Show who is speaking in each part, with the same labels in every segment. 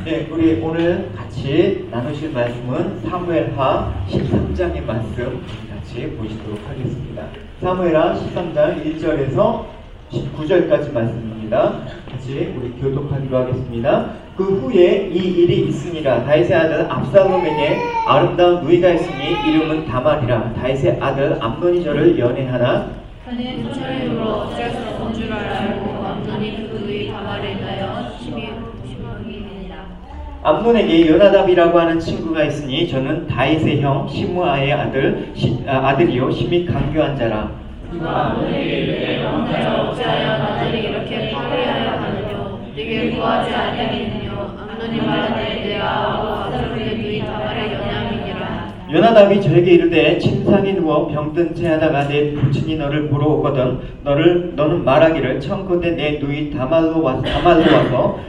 Speaker 1: 네, 우리 오늘 같이 나누실 말씀은 사무엘하 13장의 말씀 같이 보시도록 하겠습니다. 사무엘하 13장 1절에서 19절까지 말씀입니다. 같이 우리 교독하기로 하겠습니다. 그 후에 이 일이 있으니라. 다윗의 아들 압살롬에게 아름다운 누이가 있으니 이름은 다말이라. 다윗의 아들 암논이 저를 연애하나
Speaker 2: 그는 부처님으로 어쩔 수 없는 줄 알고 암논이 그 누이 다말을 인하여 심히 이르니라.
Speaker 1: 암논에게 요나답이라고 하는 친구가 있으니 저는 다윗의 형 시므아의 아들이요 심히 강교한 자라.
Speaker 2: 그가 암논에게 이르되 왕자여 어찌하여 나들이 이렇게 파괴하여 하느뇨. 네게 구하지 아니하겠느뇨. 암논이 말하되 내 아하고 아들의 누이 다말을 연애함이니라.
Speaker 1: 요나답이 저에게 이르되 침상에 누워 병든 채 하다가 내 부친이 너를 보러 오거든 너는 말하기를 청컨대 내 누이 다말로 와서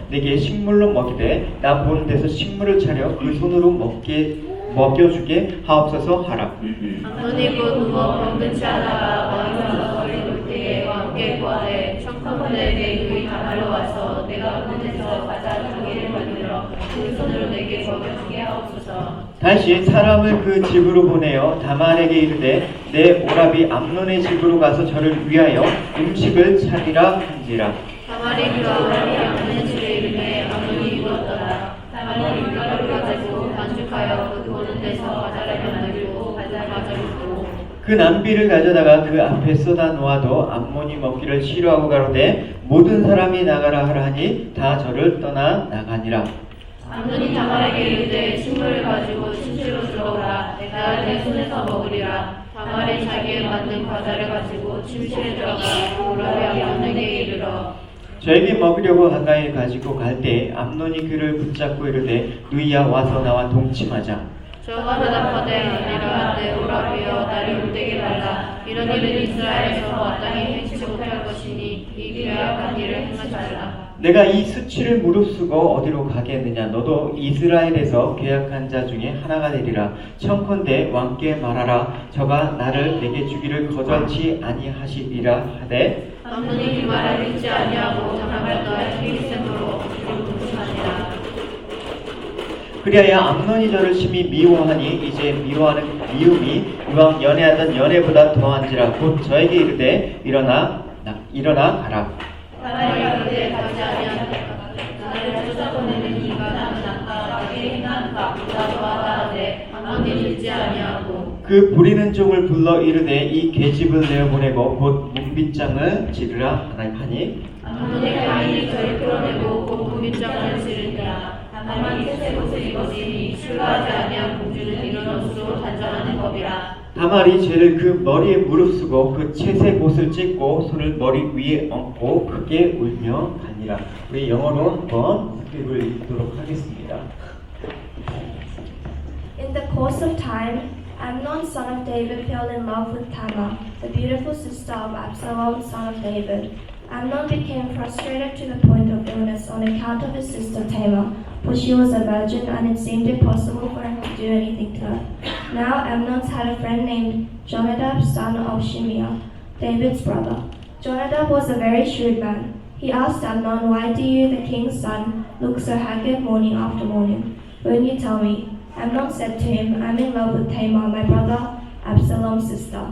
Speaker 1: 내게 식물로 먹이되 나 보는 데서 식물을 차려 그 손으로 먹여주게 하옵소서 하라.
Speaker 2: 암논이 곧 누워 병든 채 하다가 왕자가 거리 볼 때에 왕께 구하되 청컨대 내 누이 다말로 와서 내가 보는 데서 가자 주기를 받으러 그 손으로 내게 먹여주게 하옵소서.
Speaker 1: 다시 사람을 그 집으로 보내어 다말에게 이르되 내 오라비 암논의 집으로 가서 저를 위하여 음식을 차리라 한지라.
Speaker 2: 다말이 그 아버지 암논의 집에 이르되 암논이 이루었더라. 다말이 밀가루를 가지고 반죽하여 그 보는 데서 과자를 만들고 과자를
Speaker 1: 그 남비를 가져다가 그 앞에 쏟아 놓아도 암몬이 먹기를 싫어하고 가로되 모든 사람이 나가라 하라 하니 다 저를 떠나 나가니라.
Speaker 2: 암논이 다말에게 이르되 식물을 가지고 침실로 들어오라. 내가 내 손에서 먹으리라. 다말이 자기의 만든 과자를 가지고 침실에 들어가 오라비 암논에게 이르러
Speaker 1: 저에게 먹으려고 가까이 가지고 갈 때 암논이 그를 붙잡고 이르되 누이야 와서 나와 동침하자.
Speaker 2: 저가 대답하되 아니라 내 오라비여 나를 못되게 말라. 이런 일은 이스라엘에서 마땅히 행치 못할 것이니 이 괴악한 일을 행하지 말라.
Speaker 1: 내가 이 수치를 무릅쓰고 어디로 가겠느냐. 너도 이스라엘에서 계약한 자 중에 하나가 되리라. 청컨대 왕께 말하라. 저가 나를 내게 주기를 거절치 아니하시리라 하되
Speaker 2: 암논이 그 말을 믿지 아니하고 다말 너의 필리스템으로 억지로 동침하니라.
Speaker 1: 그리하여 암논이 저를 심히 미워하니 이제 미워하는 미움이 이왕 연애하던 연애보다 더한지라. 곧 저에게 이르되 일어나 가라.
Speaker 2: 다말이 이르되 가지 아니하노라. 나를 쫓아보내는 이가 나는 아까 그의 행한 바보다 더하다 하되 암논이 믿지 아니하고
Speaker 1: 그 부리는 종을 불러 이르되 이 계집을 내어보내고 곧 문빗장을 지르라 하니
Speaker 2: 암논의 가인이 저를 끌어내고 곧 문빗장을 지르니라. 다만 셋의 옷을 입었으니 출가하지 아니한 공주는 이런 옷으로 단정하는 법이라.
Speaker 1: 다말이 죄를 그 머리에 무릅쓰고 그 채색 옷을 찢고 손을 머리 위에 얹고 크게 울며 가니라. 우리 영어로 한번 스크립을 읽도록 하겠습니다.
Speaker 3: In the course of time, Amnon, son of David, fell in love with Tamar, the beautiful sister of Absalom, son of David. Amnon became frustrated to the point of illness on account of his sister Tamar, for she was a virgin and it seemed impossible for him to do anything to her. Now Amnon had a friend named Jonadab, son of Shimeah, David's brother. Jonadab was a very shrewd man. He asked Amnon, "Why do you, the king's son, look so haggard morning after morning? Won't you tell me?" Amnon said to him, "I'm in love with Tamar, my brother Absalom's sister."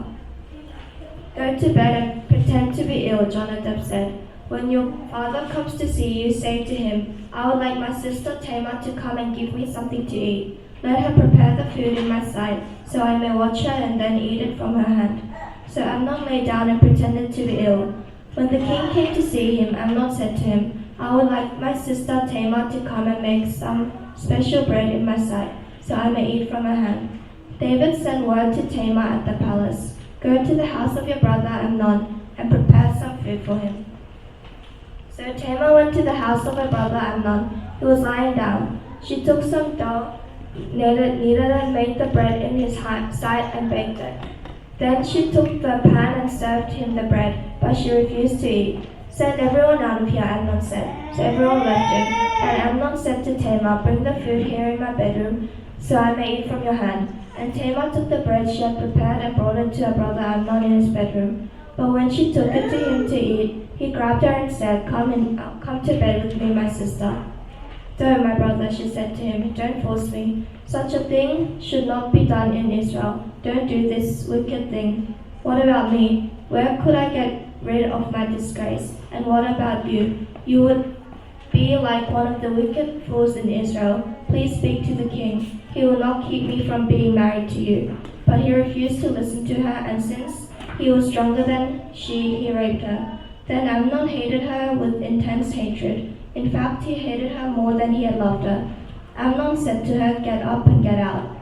Speaker 3: "Go to bed and pretend to be ill," Jonadab said. "When your father comes to see you, say to him, 'I would like my sister Tamar to come and give me something to eat. Let her prepare the food in my sight, so I may watch her and then eat it from her hand.'" So Amnon lay down and pretended to be ill. When the king came to see him, Amnon said to him, "I would like my sister Tamar to come and make some special bread in my sight, so I may eat from her hand." David sent word to Tamar at the palace, "Go to the house of your brother Amnon and prepare some food for him." So Tamar went to the house of her brother Amnon, who was lying down. She took some dough, kneaded it and made the bread in his sight and baked it. Then she took the pan and served him the bread, but she refused to eat. "Send everyone out of here," Amnon said. So everyone left him. And Amnon said to Tamar, "Bring the food here in my bedroom, so I may eat from your hand." And Tamar took the bread she had prepared and brought it to her brother Amnon in his bedroom. But when she took it to him to eat, he grabbed her and said, Come to bed with me, my sister." Don't, my brother, she said to him, don't force me. Such a thing should not be done in Israel. Don't do this wicked thing. What about me? Where could I get rid of my disgrace? And what about you? You would be like one of the wicked fools in Israel. Please speak to the king. He will not keep me from being married to you. But he refused to listen to her, and since he was stronger than she, he raped her. Then Amnon hated her with intense hatred. In fact, he hated her more than he had loved her. Amnon said to her, get up and get out.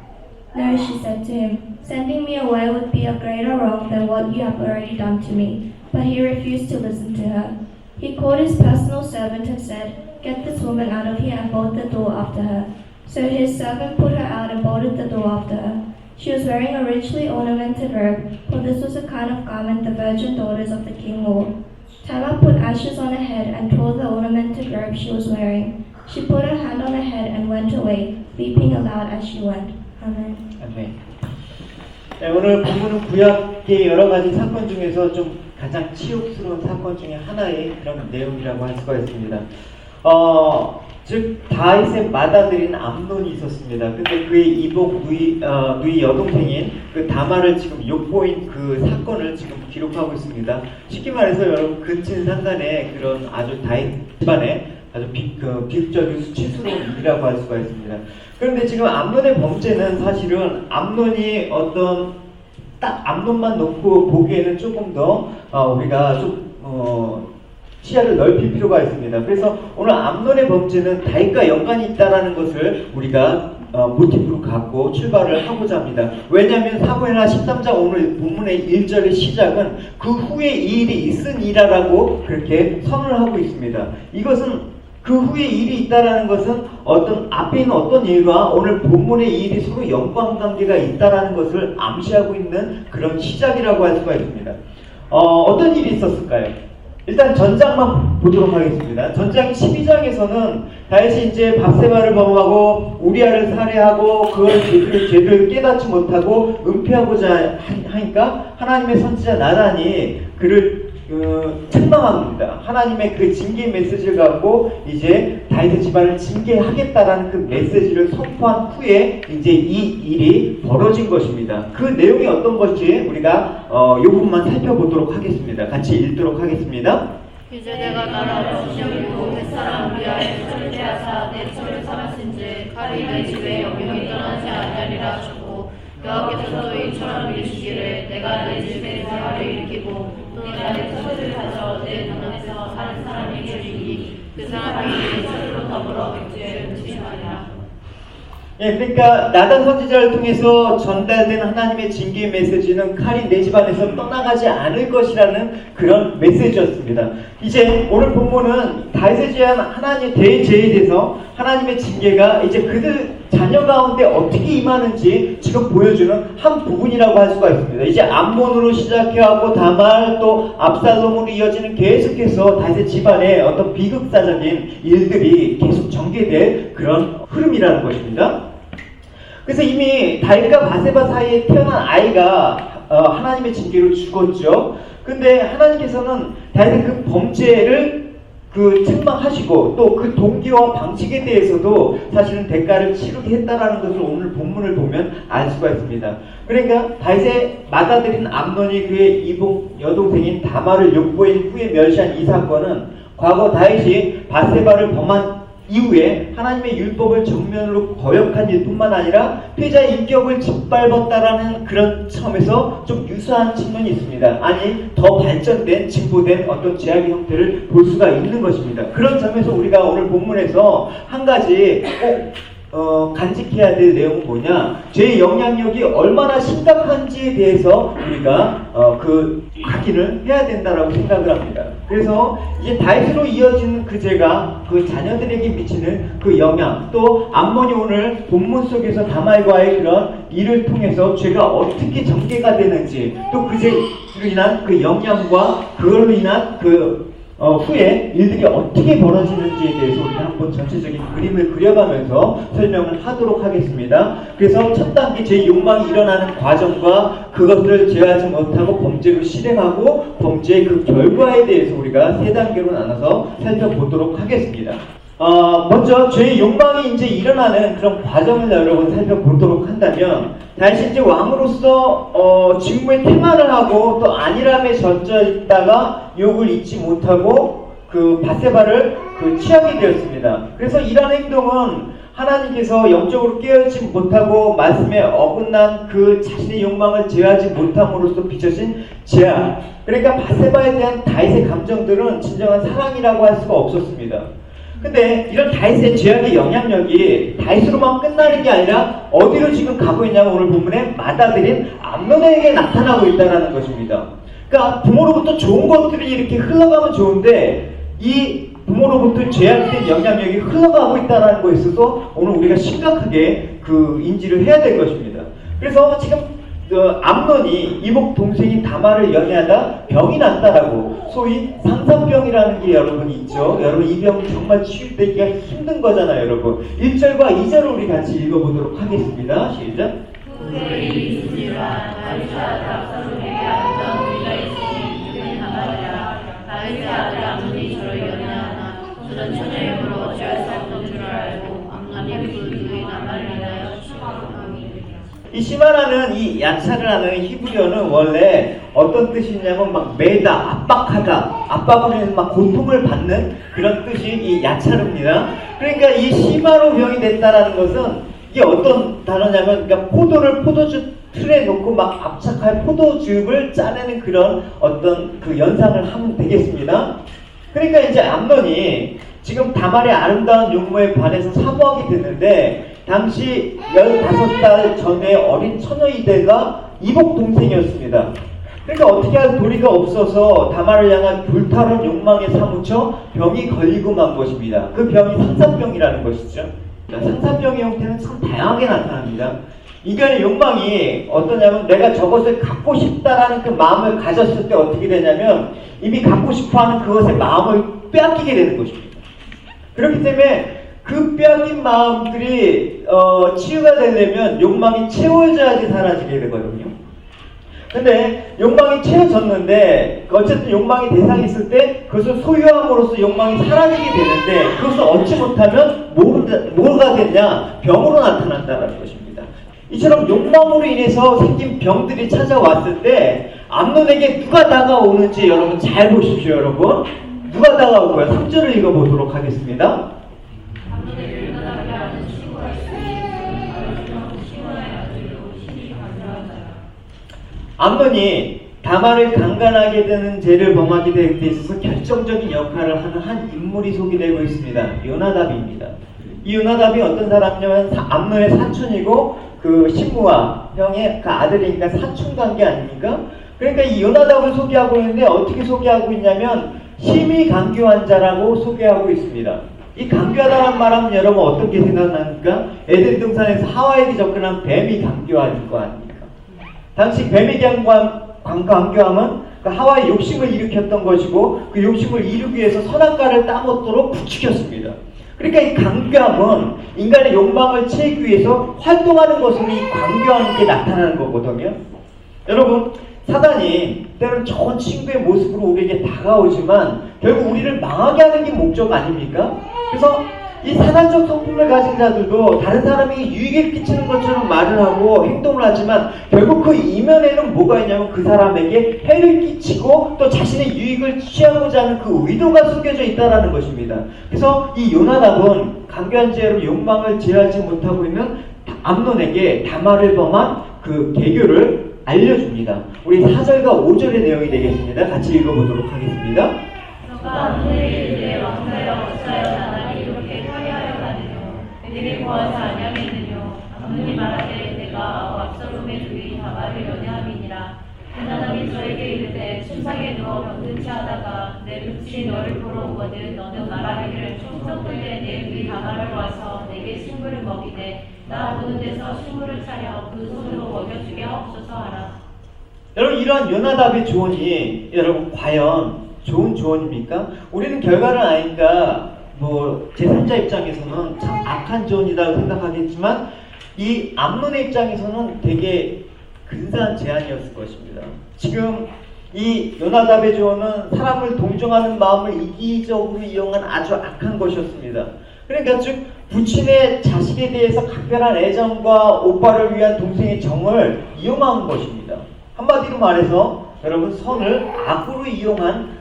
Speaker 3: No, she said to him, sending me away would be a greater wrong than what you have already done to me. But he refused to listen to her. He called his personal servant and said, get this woman out of here and bolt the door after her. So his servant put her out and bolted the door after her. She was wearing a richly ornamented robe, for this was a kind of garment the virgin daughters of the king wore. Tamar put ashes on her head and tore the ornamented robe she was wearing. She put her hand on her head and went away, weeping aloud as she went. Amen.
Speaker 1: 아멘. 네, 오늘 본문은 구약의 여러 가지 사건 중에서 좀 가장 치욕스러운 사건 중에 하나의 그런 내용이라고 할 수가 있습니다. 즉 다윗의 맏아들인 암논이 있었습니다. 근데 그의 이복 누이 여동생인 그 다말을 지금 욕보인 그 사건을 지금 기록하고 있습니다. 쉽게 말해서 여러분 근친상간의 그런 아주 다윗 집안의 아주 비극적인 수치스러운 일이라고 할 수가 있습니다. 그런데 지금 암논의 범죄는 사실은 암논이 어떤 딱 암논만 놓고 보기에는 조금 더 우리가 좀 시야를 넓힐 필요가 있습니다. 그래서 오늘 암논의 범죄는 다윗과 연관이 있다는 것을 우리가 모티브로 갖고 출발을 하고자 합니다. 왜냐하면 사무엘하 13장 오늘 본문의 1절의 시작은 그 후에 이 일이 있으니라라고 그렇게 선언을 하고 있습니다. 이것은 그 후에 일이 있다라는 것은 어떤 앞에 있는 어떤 일과 오늘 본문의 이 일이 서로 연관관계가 있다라는 것을 암시하고 있는 그런 시작이라고 할 수가 있습니다. 어떤 일이 있었을까요? 일단 전장만 보도록 하겠습니다. 전장 12장에서는 다윗이 이제 밧세바를 범하고 우리아를 살해하고 그걸 죄를 깨닫지 못하고 은폐하고자 하니까 하나님의 선지자 나단이 그를 책망합니다. 하나님의 그 징계 메시지를 갖고 이제 다윗의 집안을 징계하겠다라는 그 메시지를 선포한 후에 이제 이 일이 벌어진 것입니다. 그 내용이 어떤 것인지 우리가 이 부분만 살펴보도록 하겠습니다. 같이 읽도록 하겠습니다.
Speaker 2: 이제 내가 나라로 지정이고 햇사람 위하여 철퇴하사 내 철을 삼았은지 칼이 내 집에 영영이 떠나지 아니하리라 하셨고 여호와께서도 이처럼 이르시기를 내가 내 집에 재화를 일으키고 또 내가 내 철을 가져 내 눈앞에서 다른 사람에게 주니 그 사람이 내 철로 더불어 백제를 훔치하리라.
Speaker 1: 예, 그러니까 나단 선지자를 통해서 전달된 하나님의 징계 메시지는 칼이 내 집안에서 떠나가지 않을 것이라는 그런 메시지였습니다. 이제 오늘 본문은 다윗에 대한 하나님의 대제에 대해서 하나님의 징계가 이제 그들 자녀 가운데 어떻게 임하는지 지금 보여주는 한 부분이라고 할 수가 있습니다. 이제 암몬으로 시작해하고 다말 또 압살롬으로 이어지는 계속해서 다윗의 집안에 어떤 비극사적인 일들이 계속 전개될 그런 흐름이라는 것입니다. 그래서 이미 다윗과 바세바 사이에 태어난 아이가 하나님의 징계로 죽었죠. 근데 하나님께서는 다윗의 그 범죄를 책망하시고 또 그 동기와 방식에 대해서도 사실은 대가를 치르게 했다라는 것을 오늘 본문을 보면 알 수가 있습니다. 그러니까 다윗의 맏아들인 암논이 그의 이복 여동생인 다말을 욕보인 후에 멸시한 이 사건은 과거 다윗이 바세바를 범한 이후에 하나님의 율법을 정면으로 거역한 일뿐만 아니라 패자의 인격을 짓밟았다라는 그런 점에서 좀 유사한 측면이 있습니다. 아니 더 발전된 진보된 어떤 죄악의 형태를 볼 수가 있는 것입니다. 그런 점에서 우리가 오늘 본문에서 한 가지 꼭 간직해야 될 내용은 뭐냐, 죄의 영향력이 얼마나 심각한지에 대해서 우리가 확인을 해야 된다라고 생각을 합니다. 그래서 이제 다윗으로 이어지는 그 죄가 그 자녀들에게 미치는 그 영향, 또 암몬이 오늘 본문 속에서 다말과의 그런 일을 통해서 죄가 어떻게 전개가 되는지, 또 그 죄로 인한 그 영향과 그걸로 인한 후에 일들이 어떻게 벌어지는지에 대해서 우리가 한번 전체적인 그림을 그려가면서 설명을 하도록 하겠습니다. 그래서 첫 단계 제 욕망이 일어나는 과정과 그것을 제어하지 못하고 범죄로 실행하고 범죄의 그 결과에 대해서 우리가 세 단계로 나눠서 살펴보도록 하겠습니다. 먼저 죄의 욕망이 이제 일어나는 그런 과정을 여러분 살펴보도록 한다면, 다시 이제 왕으로서 직무에 태만을 하고 또 안일함에 젖어 있다가 욕을 잊지 못하고 그 바세바를 취하게 되었습니다. 그래서 이러한 행동은 하나님께서 영적으로 깨어있지 못하고 말씀에 어긋난 그 자신의 욕망을 제어하지 못함으로써 빚어진 죄악. 그러니까 바세바에 대한 다윗의 감정들은 진정한 사랑이라고 할 수가 없었습니다. 근데 이런 다윗의 죄악의 영향력이 다윗으로만 끝나는 게 아니라 어디로 지금 가고 있냐면 오늘 본문에 맏아들인 암논에게 나타나고 있다는 것입니다. 그러니까 부모로부터 좋은 것들이 이렇게 흘러가면 좋은데 이 부모로부터 죄악된 영향력이 흘러가고 있다는 거에 있어서 오늘 우리가 심각하게 그 인지를 해야 될 것입니다. 그래서 지금 암논이 이복 동생인 다말을 연애하다 병이 났다라고, 소위 상사병이라는 게 여러분 있죠. 여러분 이 병 정말 치유되기가 힘든 거잖아요, 여러분. 1절과 2절을 우리 같이 읽어보도록 하겠습니다. 시작.
Speaker 2: 그들이 있으리라. 다윗의 아들 압살롬에게 아름다운 우리가 있으니 그는 다말이라. 다윗의 아들 암논이 저를 연애하나 저는 처녀의 힘으로 어찌할 수 없는 줄 알고 암논이 그 누이 다말을 인하여 시험하니.
Speaker 1: 이 시마라는 이 야차를 하는 히브리어는 원래 어떤 뜻이냐면 막 매다, 압박하다, 압박으로 인해서 막 고통을 받는 그런 뜻이 이 야차르입니다. 그러니까 이 시마로 병이 됐다라는 것은 이게 어떤 단어냐면, 그러니까 포도를 포도주 틀에 놓고 막 압착할 포도즙을 짜내는 그런 어떤 그 연상을 하면 되겠습니다. 그러니까 이제 암논이 지금 다말의 아름다운 용모에 반해서 사모하게 됐는데, 당시 15달 전에 어린 처녀이대가 이복 동생이었습니다. 그러니까 어떻게 할 도리가 없어서 다말을 향한 불타는 욕망에 사무쳐 병이 걸리고 만 것입니다. 그 병이 상사병이라는 것이죠. 상사병의 형태는 참 다양하게 나타납니다. 인간의 욕망이 어떠냐면, 내가 저것을 갖고 싶다라는 그 마음을 가졌을 때 어떻게 되냐면 이미 갖고 싶어하는 그것의 마음을 빼앗기게 되는 것입니다. 그렇기 때문에 그 빼앗긴 마음들이 치유가 되려면 욕망이 채워져야지 사라지게 되거든요. 근데 욕망이 채워졌는데 어쨌든 욕망의 대상이 있을 때 그것을 소유함으로써 욕망이 사라지게 되는데, 그것을 얻지 못하면 뭐가 됐냐? 병으로 나타난다는 것입니다. 이처럼 욕망으로 인해서 생긴 병들이 찾아왔을 때 암논에게 누가 다가오는지 여러분 잘 보십시오. 여러분 누가 다가오고요? 3절을 읽어보도록 하겠습니다. 암논이 다말을 강간하게 되는 죄를 범하게 될 때 있어서 결정적인 역할을 하는 한 인물이 소개되고 있습니다. 요나답입니다. 이 요나답이 어떤 사람이냐면 암논의 사촌이고 그 신부와 형의 그 아들이니까 사촌 관계 아닙니까? 그러니까 이 요나답을 소개하고 있는데 어떻게 소개하고 있냐면 심히 강교한 자라고 소개하고 있습니다. 이 강교하다는 말하면 여러분 어떤 게 생각납니까? 에덴 동산에서 하와에게 접근한 뱀이 강교한 거 아닙니까? 당시 뱀의 강교함은 그 하와의 욕심을 일으켰던 것이고, 그 욕심을 이루기 위해서 선악과를 따먹도록 부추겼습니다. 그러니까 이 강교함은 인간의 욕망을 채우기 위해서 활동하는 것으로 이 강교한 게 나타나는 거거든요. 여러분, 사단이 때로는 좋은 친구의 모습으로 우리에게 다가오지만 결국 우리를 망하게 하는 게 목적 아닙니까? 그래서 이 사단적 성품을 가진 자들도 다른 사람에게 유익을 끼치는 것처럼 말을 하고 행동을 하지만 결국 그 이면에는 뭐가 있냐면 그 사람에게 해를 끼치고 또 자신의 유익을 취하고자 하는 그 의도가 숨겨져 있다는 것입니다. 그래서 이 요나답은 강교한 죄로 욕망을 제어하지 못하고 있는 암논에게 다말을 범한 그 계교를 알려줍니다. 우리 4절과 5절의 내용이 되겠습니다. 같이 읽어보도록 하겠습니다.
Speaker 2: 너가 암논에게 이르되 왕하여 어찌하여 나를 이렇게 화해하여 가느뇨. 그들이 보아서 아냐겠느뇨. 암논이 말하되 내가 압살롬의 누이 다말을 연애함이니라. 요나답이 저에게 이르되 침상에 누워 병든치 하다가 내 빛이 너를 보러 오거든 너는 말하기를 총성군대 내 누이 다말을 와서 내게 식물을 먹이되 나 보는 데서 식물을 차려 그 손으로 먹여주게 하옵소서 하라.
Speaker 1: 여러분, 이러한 요나답의 조언이 여러분 과연 좋은 조언입니까? 우리는 결과를 아니까 뭐 제3자 입장에서는 참 악한 조언이라고 생각하겠지만 이 암논의 입장에서는 되게 근사한 제안이었을 것입니다. 지금 이 요나답의 조언은 사람을 동정하는 마음을 이기적으로 이용한 아주 악한 것이었습니다. 그러니까 즉 부친의 자식에 대해서 각별한 애정과 오빠를 위한 동생의 정을 이용한 것입니다. 한마디로 말해서 여러분 선을 악으로 이용한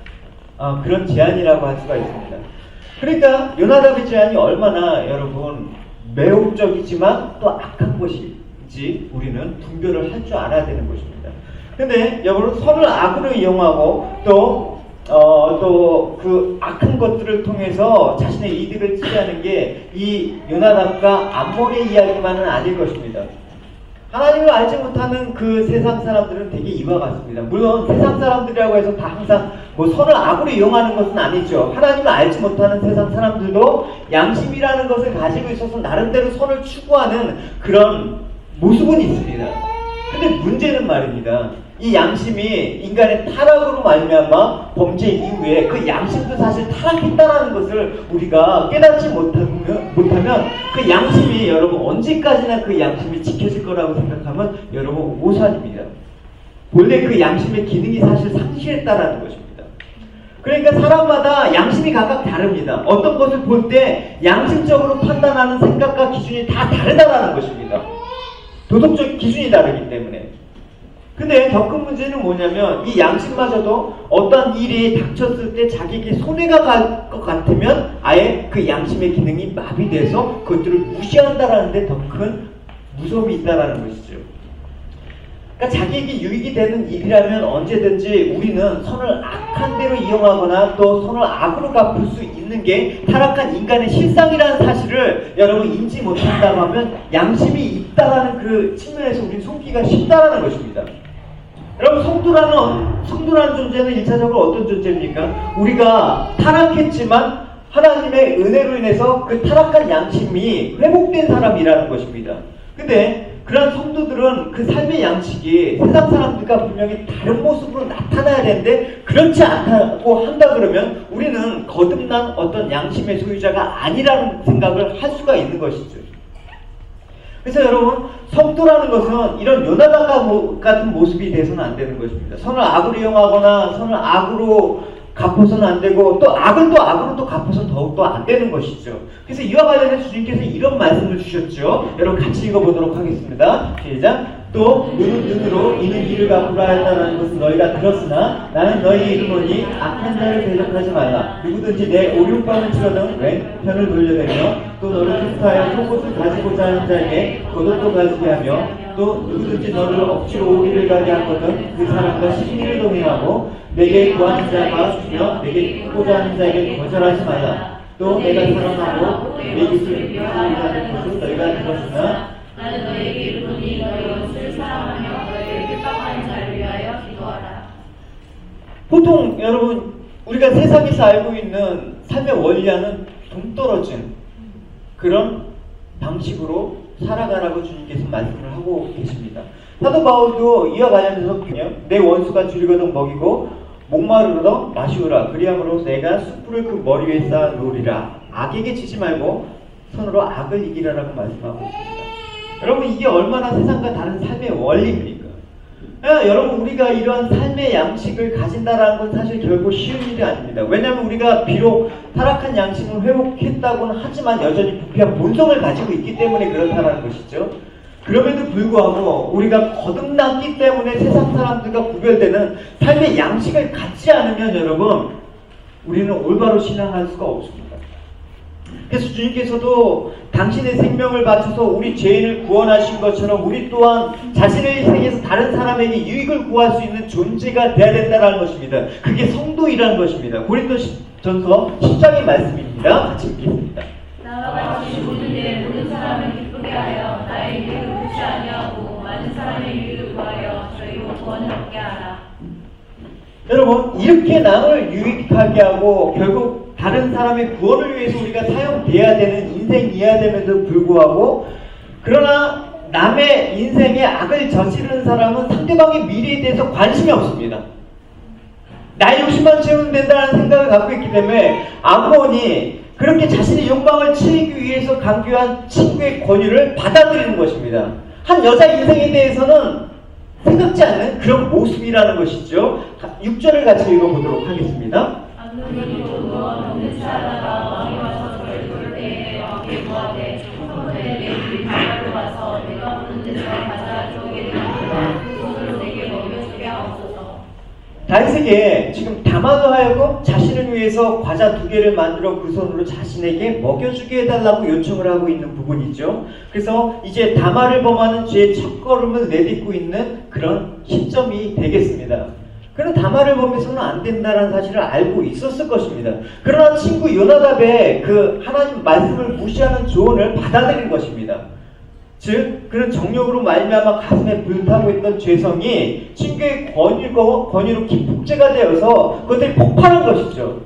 Speaker 1: 그런 제안이라고 할 수가 있습니다. 그러니까 요나답의 제안이 얼마나 여러분 매혹적이지만 또 악한 것인지 우리는 분별을 할 줄 알아야 되는 것입니다. 근데 여러분 선을 악으로 이용하고 또 그 악한 것들을 통해서 자신의 이득을 취하는 게 이 요나답과 암몬의 이야기만은 아닐 것입니다. 하나님을 알지 못하는 그 세상 사람들은 되게 이와 같습니다. 물론 세상 사람들이라고 해서 다 항상 뭐 선을 악으로 이용하는 것은 아니죠. 하나님을 알지 못하는 세상 사람들도 양심이라는 것을 가지고 있어서 나름대로 선을 추구하는 그런 모습은 있습니다. 근데 문제는 말입니다. 이 양심이 인간의 타락으로 말미암아 범죄 이후에 그 양심도 사실 타락했다는 것을 우리가 깨닫지 못하면 그 양심이 여러분 언제까지나 그 양심이 지켜질 거라고 생각하면 여러분 오산입니다. 본래 그 양심의 기능이 사실 상실했다라는 것입니다. 그러니까 사람마다 양심이 각각 다릅니다. 어떤 것을 볼 때 양심적으로 판단하는 생각과 기준이 다 다르다라는 것입니다. 도덕적 기준이 다르기 때문에. 근데 더 큰 문제는 뭐냐면 이 양심마저도 어떤 일이 닥쳤을 때 자기에게 손해가 갈 것 같으면 아예 그 양심의 기능이 마비돼서 그것들을 무시한다라는 데 더 큰 무서움이 있다라는 것이죠. 그러니까 자기에게 유익이 되는 일이라면 언제든지 우리는 선을 악한 대로 이용하거나 또 선을 악으로 갚을 수 있는 게 타락한 인간의 실상이라는 사실을 여러분 인지 못한다고 하면 양심이 있다라는 그 측면에서 우리는 속기가 쉽다라는 것입니다. 여러분 성도라는 존재는 1차적으로 어떤 존재입니까? 우리가 타락했지만 하나님의 은혜로 인해서 그 타락한 양심이 회복된 사람이라는 것입니다. 근데 그런 성도들은 그 삶의 양식이 세상 사람들과 분명히 다른 모습으로 나타나야 되는데 그렇지 않다고 한다 그러면 우리는 거듭난 어떤 양심의 소유자가 아니라는 생각을 할 수가 있는 것이죠. 그래서 여러분 성도라는 것은 이런 요나답 같은 모습이 돼서는 안 되는 것입니다. 선을 악으로 이용하거나 선을 악으로 갚아서는 안 되고 또 악을 또 악으로 또 갚아서는 더욱더 안 되는 것이죠. 그래서 이와 관련해서 주님께서 이런 말씀을 주셨죠. 여러분 같이 읽어보도록 하겠습니다. 시작. 또 눈은 눈으로 이는 이를 갚으라 했다는 것은 너희가 들었으나 나는 너희에게 이르노니 악한 자를 대적하지 말라. 누구든지 내 오륜방을 치거든 왼편을 돌려내며 또 너를 흡사하여 속옷을 가지고자 하는 자에게 겉옷도 가지게 하며 또 누구든지 너를 억지로 오리를 가게 하거든 그 사람과 시기를 동행하고 내게 구하는 자가 주며 내게 듣고자 하는 자에게 거절하지 말라. 또 내가 사랑하고 내 입을 비하하는 것을 너희가 들었으나
Speaker 2: 나는 너에게 이르노니 너희 원수를 사랑하며 너희를 핍박하는 자를 위하여 기도하라.
Speaker 1: 보통 여러분 우리가 세상에서 알고 있는 삶의 원리와는 동떨어진 그런 방식으로 살아가라고 주님께서 말씀을 하고 계십니다. 사도 바울도 이와 관련해서 내 원수가 줄이거든 먹이고 목마르거든 마시우라. 그리함으로 내가 숯불을 그 머리 위에 쌓아 놓으리라. 악에게 지지 말고 손으로 악을 이기라라고 말씀하고 있습니다. 여러분 이게 얼마나 세상과 다른 삶의 원리입니까? 여러분 우리가 이러한 삶의 양식을 가진다라는 건 사실 결국 쉬운 일이 아닙니다. 왜냐하면 우리가 비록 타락한 양심을 회복했다고는 하지만 여전히 부패한 본성을 가지고 있기 때문에 그렇다는 것이죠. 그럼에도 불구하고 우리가 거듭났기 때문에 세상 사람들과 구별되는 삶의 양식을 갖지 않으면 여러분 우리는 올바로 신앙할 수가 없습니다. 그래서 주님께서도 당신의 생명을 바쳐서 우리 죄인을 구원하신 것처럼 우리 또한 자신의 인생에서 다른 사람에게 유익을 구할 수 있는 존재가 되어야 된다는 것입니다. 그게 성도이라는 것입니다. 고린도전서 10장의 말씀입니다. 같이 읽겠습니다.
Speaker 2: 나와 같이 모든 일 모든 사람을 기쁘게 하여 나의 유익을 묻지 아니하고 많은 사람의 유익을 구하여 저희로 구원을 얻게 하라.
Speaker 1: 여러분 이렇게 남을 유익하게 하고 결국 다른 사람의 구원을 위해서 우리가 사용돼야 되는 인생이어야 됨에도 불구하고 그러나 남의 인생에 악을 저지르는 사람은 상대방의 미래에 대해서 관심이 없습니다. 나의 욕심만 채우면 된다는 생각을 갖고 있기 때문에 암몬이 그렇게 자신의 욕망을 채우기 위해서 강요한 친구의 권유를 받아들이는 것입니다. 한 여자 인생에 대해서는 생각지 않는 그런 모습이라는 것이죠. 6절을 같이 읽어보도록 하겠습니다.
Speaker 2: 암논이 누워 병든 자다가 왕이 와서 저를 부를 때에 왕께 구하되 청컨대 내 입이 가까이 와서 내가 보는 데서 가자 주기를 만들어 그 손으로 내게 먹여주게 하옵소서.
Speaker 1: 다윗에게 지금 다마도 하여금 자신을 위해서 과자 2개를 만들어 그 손으로 자신에게 먹여주게 해달라고 요청을 하고 있는 부분이죠. 그래서 이제 다마를 범하는 죄의 첫걸음을 내딛고 있는 그런 시점이 되겠습니다. 그는 다마를 범해서는 안 된다는 사실을 알고 있었을 것입니다. 그러나 친구 요나답의 그 하나님 말씀을 무시하는 조언을 받아들인 것입니다. 즉 그는 정욕으로 말미암아 가슴에 불타고 있던 죄성이 친구의 권유로 기폭제가 되어서 그것들이 폭발한 것이죠.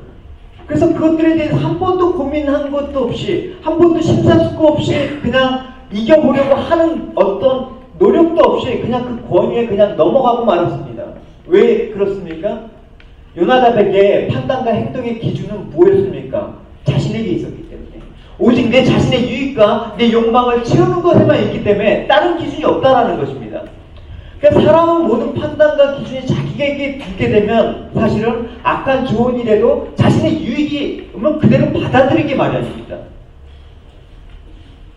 Speaker 1: 그래서 그것들에 대해서 한 번도 고민한 것도 없이 한 번도 심사숙고 없이 그냥 이겨보려고 하는 어떤 노력도 없이 그냥 그 권유에 그냥 넘어가고 말았습니다. 왜 그렇습니까? 요나답에게 판단과 행동의 기준은 무엇이었습니까? 자신에게 있었기 때문에. 오직 내 자신의 유익과 내 욕망을 채우는 것에만 있기 때문에 다른 기준이 없다라는 것입니다. 그러니까 사람은 모든 판단과 기준이 자기에게 두게 되면 사실은 악한 조언이라도 자신의 유익이 오면 그대로 받아들이기 마련입니다.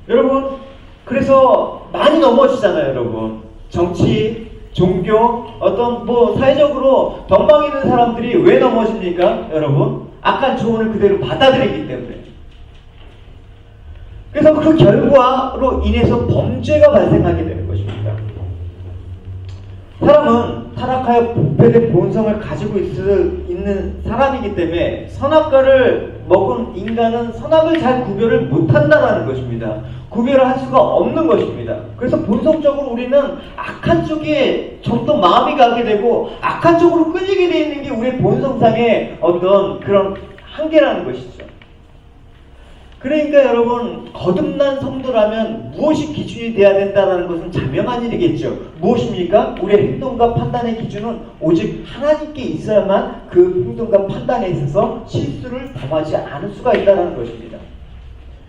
Speaker 1: 여러분, 그래서 많이 넘어지잖아요, 여러분. 정치, 종교, 어떤 사회적으로 덕망 있는 사람들이 왜 넘어집니까, 여러분? 악한 조언을 그대로 받아들이기 때문에. 그래서 그 결과로 인해서 범죄가 발생하게 되는 것입니다. 사람은 타락하여 부패된 본성을 가지고 있는 사람이기 때문에 선악과를 먹은 인간은 선악을 잘 구별을 못한다는 것입니다. 구별을 할 수가 없는 것입니다. 그래서 본성적으로 우리는 악한 쪽에 좀 더 마음이 가게 되고 악한 쪽으로 끌리게 되어 있는 게 우리의 본성상의 어떤 그런 한계라는 것이죠. 그러니까 여러분, 거듭난 성도라면 무엇이 기준이 되어야 된다는 것은 자명한 일이겠죠. 무엇입니까? 우리의 행동과 판단의 기준은 오직 하나님께 있어야만 그 행동과 판단에 있어서 실수를 범하지 않을 수가 있다는 것입니다.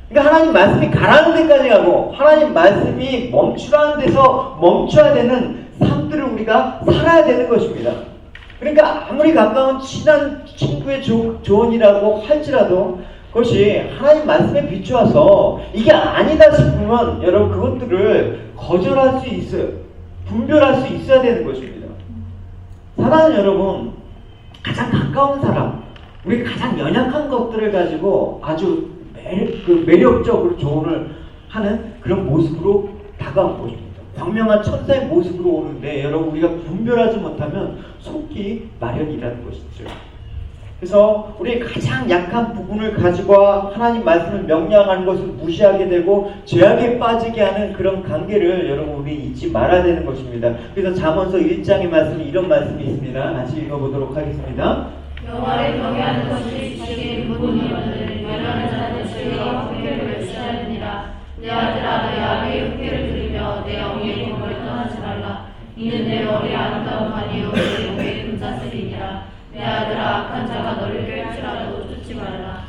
Speaker 1: 그러니까 하나님 말씀이 가라는 데까지 가고 하나님 말씀이 멈추라는 데서 멈춰야 되는 삶들을 우리가 살아야 되는 것입니다. 그러니까 아무리 가까운 친한 친구의 조언이라고 할지라도 그것이 하나님 말씀에 비추어서 이게 아니다 싶으면 여러분 그것들을 거절할 수 있어요. 분별할 수 있어야 되는 것입니다. 사랑하는 여러분, 가장 가까운 사람, 우리 가장 연약한 것들을 가지고 아주 매력적으로 조언을 하는 그런 모습으로 다가온 것입니다. 광명한 천사의 모습으로 오는데 여러분 우리가 분별하지 못하면 속기 마련이라는 것이죠. 그래서 우리의 가장 약한 부분을 가지고 하나님 말씀을 명령하는 것을 무시하게 되고 죄악에 빠지게 하는 그런 관계를 여러분 우리 잊지 말아야 되는 것입니다. 그래서 잠언서 1장의 말씀이 이런 말씀이 있습니다. 같이 읽어보도록 하겠습니다.
Speaker 2: 여호와를 경외하는 것이 지식의 근본이거늘 연하는 자는 진리와 훈계를 멸시하느니라. 내 아들아, 내 아비의 훈계를 들으며 내 어미의 공을 떠나지 말라. 이는 내 머리의 아름다운 관이요 내 용의 금자슬이니라. 내 아들아, 악한 자가 너를 깰지라도 쫓지 말라.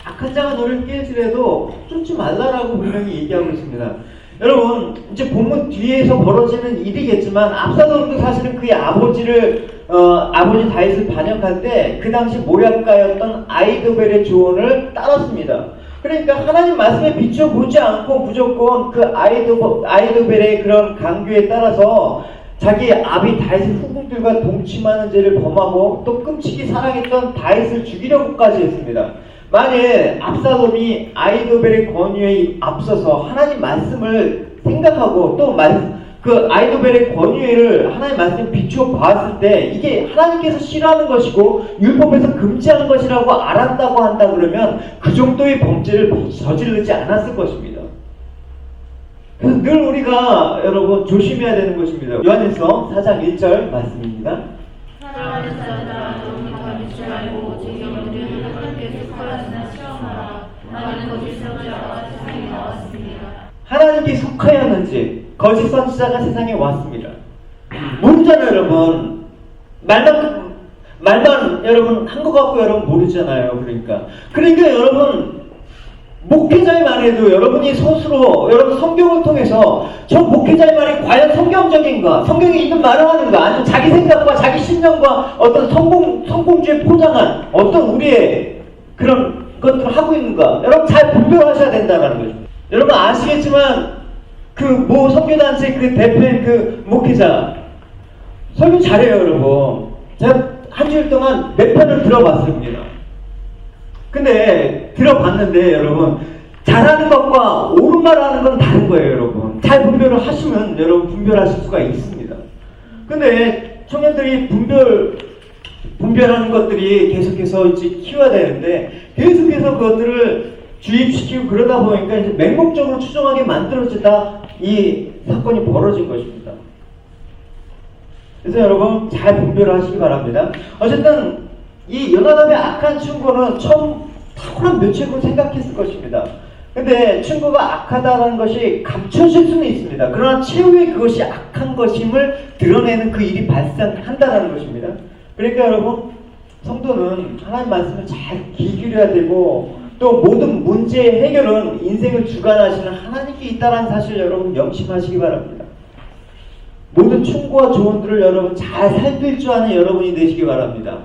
Speaker 1: 악한 자가 너를 깰지라도 쫓지 말라라고 분명히 얘기하고 있습니다. 여러분, 이제 본문 뒤에서 벌어지는 일이겠지만 압살롬도 사실은 그의 아버지 다윗을 반역할 때 그 당시 모략가였던 아이도벨의 조언을 따랐습니다. 그러니까 하나님 말씀에 비춰보지 않고 무조건 그 아이도벨의 그런 강교에 따라서 자기 아비 다윗의 후궁들과 동침하는 죄를 범하고 또 끔찍이 사랑했던 다윗을 죽이려고까지 했습니다. 만일 압살롬이 아이도벨의 권유에 앞서서 하나님 말씀을 생각하고 또 그 아이도벨의 권유를 하나님 말씀에 비추어 보았을 때 이게 하나님께서 싫어하는 것이고 율법에서 금지하는 것이라고 알았다고 한다 그러면 그 정도의 범죄를 저지르지 않았을 것입니다. 그래서 늘 우리가 여러분 조심해야 되는 것입니다. 요한일서 4장 1절 말씀입니다.
Speaker 2: 사랑하는 자들아, 너희가 믿지 말고 오직 영들은 하나님께 속하였으나 시험하라. 많은 거짓 선지자가 세상에 나왔습니다.
Speaker 1: 하나님께 속하였는지 거짓 선지자가 세상에 왔습니다. 모르잖아요, 여러분. 말만 여러분 한 것 같고 여러분 모르잖아요. 그러니까 여러분 목회자의 말에 해도 여러분이 스스로 여러분 성경을 통해서 저 목회자의 말이 과연 성경적인가, 성경에 있는 말을 하는가, 아니면 자기 생각과 자기 신념과 어떤 성공주의 포장한 어떤 우리의 그런 것들을 하고 있는가, 여러분 잘 분별하셔야 된다는 거죠. 여러분 아시겠지만 그 모 선교단체 그 대표의 그 목회자 설교 잘해요. 여러분 제가 한 주일 동안 몇 편을 들어봤습니다. 근데 들어봤는데 여러분 잘하는 것과 옳은 말 하는 건 다른 거예요. 여러분 잘 분별을 하시면 여러분 분별하실 수가 있습니다. 근데 청년들이 분별하는 것들이 계속해서 이제 키워야 되는데 계속해서 그것들을 주입시키고 그러다 보니까 이제 맹목적으로 추종하게 만들어지다 이 사건이 벌어진 것입니다. 그래서 여러분 잘 분별을 하시기 바랍니다. 어쨌든 이 요나답의 악한 충고는 처음 탁월한 묘책으로 생각했을 것입니다. 근데 충고가 악하다는 것이 감춰질 수는 있습니다. 그러나 최후에 그것이 악한 것임을 드러내는 그 일이 발생한다는 것입니다. 그러니까 여러분 성도는 하나님 말씀을 잘 귀 기울여야 되고 또 모든 문제의 해결은 인생을 주관하시는 하나님께 있다는 사실 여러분 명심하시기 바랍니다. 모든 충고와 조언들을 여러분 잘 살필 줄 아는 여러분이 되시기 바랍니다.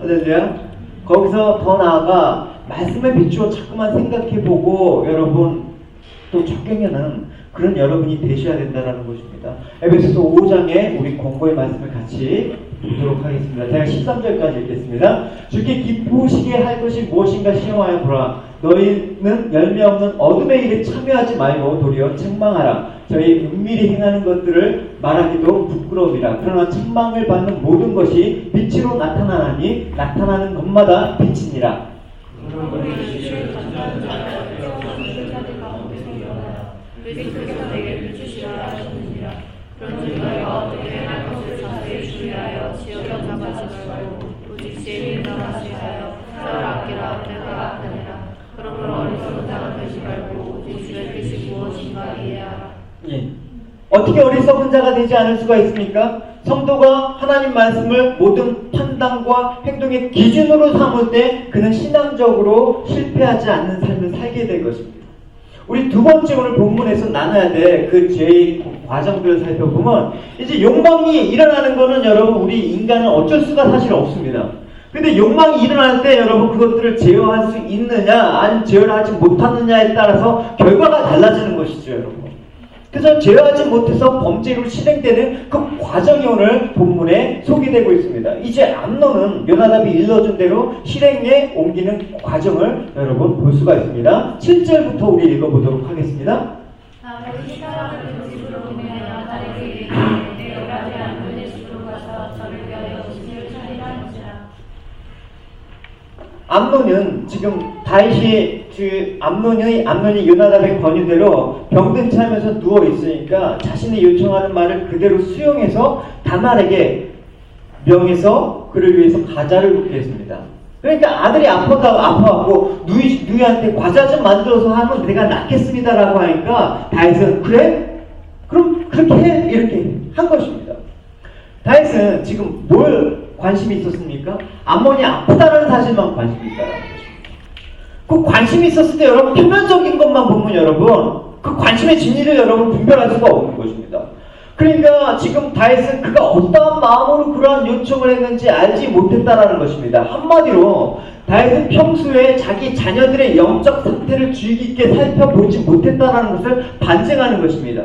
Speaker 1: 할렐루야. 거기서 더 나아가 말씀에 비추어 자꾸만 생각해보고 여러분 또 적용하는 그런 여러분이 되셔야 된다는 것입니다. 에베소서 5장에 우리 공고의 말씀을 같이 보도록 하겠습니다. 제가 13절까지 읽겠습니다. 주께 기쁘시게 할 것이 무엇인가 시험하여 보라. 너희는 열매 없는 어둠의 일에 참여하지 말고 도리어 책망하라. 저희 은밀히 행하는 것들을 말하기도 부끄러움이라. 그러나 책망을 받는 모든 것이 빛으로 나타나니 나타나는 것마다 빛이니라.
Speaker 2: 그리스도께서 내게 비추시라 하셨느니라. 그런즉 너희가 어떻게 할 것을 자세히 주의하여 지어져 잡아지 말고 오직 지혜를 따라하시하여 서로 아끼라. 때가 악하니라. 그러므로 어리석은 자가 되지 말고 오직 주의 뜻이 무엇인가 이해하라.
Speaker 1: 예. 어떻게 어리석은 자가 되지 않을 수가 있습니까? 성도가 하나님 말씀을 모든 판단과 행동의 기준으로 삼을 때 그는 신앙적으로 실패하지 않는 삶을 살게 될 것입니다. 우리 두 번째 오늘 본문에서 나눠야 될 그 죄의 과정들을 살펴보면 이제 욕망이 일어나는 거는 여러분 우리 인간은 어쩔 수가 사실 없습니다. 근데 욕망이 일어날 때 여러분 그것들을 제어할 수 있느냐 아니면 제어하지 못하느냐에 따라서 결과가 달라지는 것이죠. 여러분. 그래서 제어하지 못해서 범죄로 실행되는 그 과정이 오늘 본문에 소개되고 있습니다. 이제 암논은 요나답이 일러준 대로 실행에 옮기는 과정을 여러분 볼 수가 있습니다. 7절부터 우리 읽어보도록 하겠습니다.
Speaker 2: 다윗이 사람을 집으로 보내어 나다리에게 이르기를 내가 내 암논의 집으로 가서 저를 위하여 음식을 차리라 한지라.
Speaker 1: 암논은 지금 암논이 요나답의 권유대로 병든 채 하면서 누워 있으니까 자신이 요청하는 말을 그대로 수용해서 다말에게 명해서 그를 위해서 과자를 굽게 했습니다. 그러니까 아들이 아파갖고 누이한테 과자 좀 만들어서 하면 내가 낫겠습니다라고 하니까 다윗은 그래? 그럼 그렇게 해? 이렇게 한 것입니다. 다윗은 지금 뭘 관심이 있었습니까? 암몬이 아프다는 사실만 관심이 있다는 것입니다. 그 관심이 있었을 때 여러분 표면적인 것만 보면 여러분 그 관심의 진리를 여러분 분별할 수가 없는 것입니다. 그러니까 지금 다윗은 그가 어떠한 마음으로 그러한 요청을 했는지 알지 못했다라는 것입니다. 한마디로 다윗은 평소에 자기 자녀들의 영적 상태를 주의 깊게 살펴보지 못했다라는 것을 반증하는 것입니다.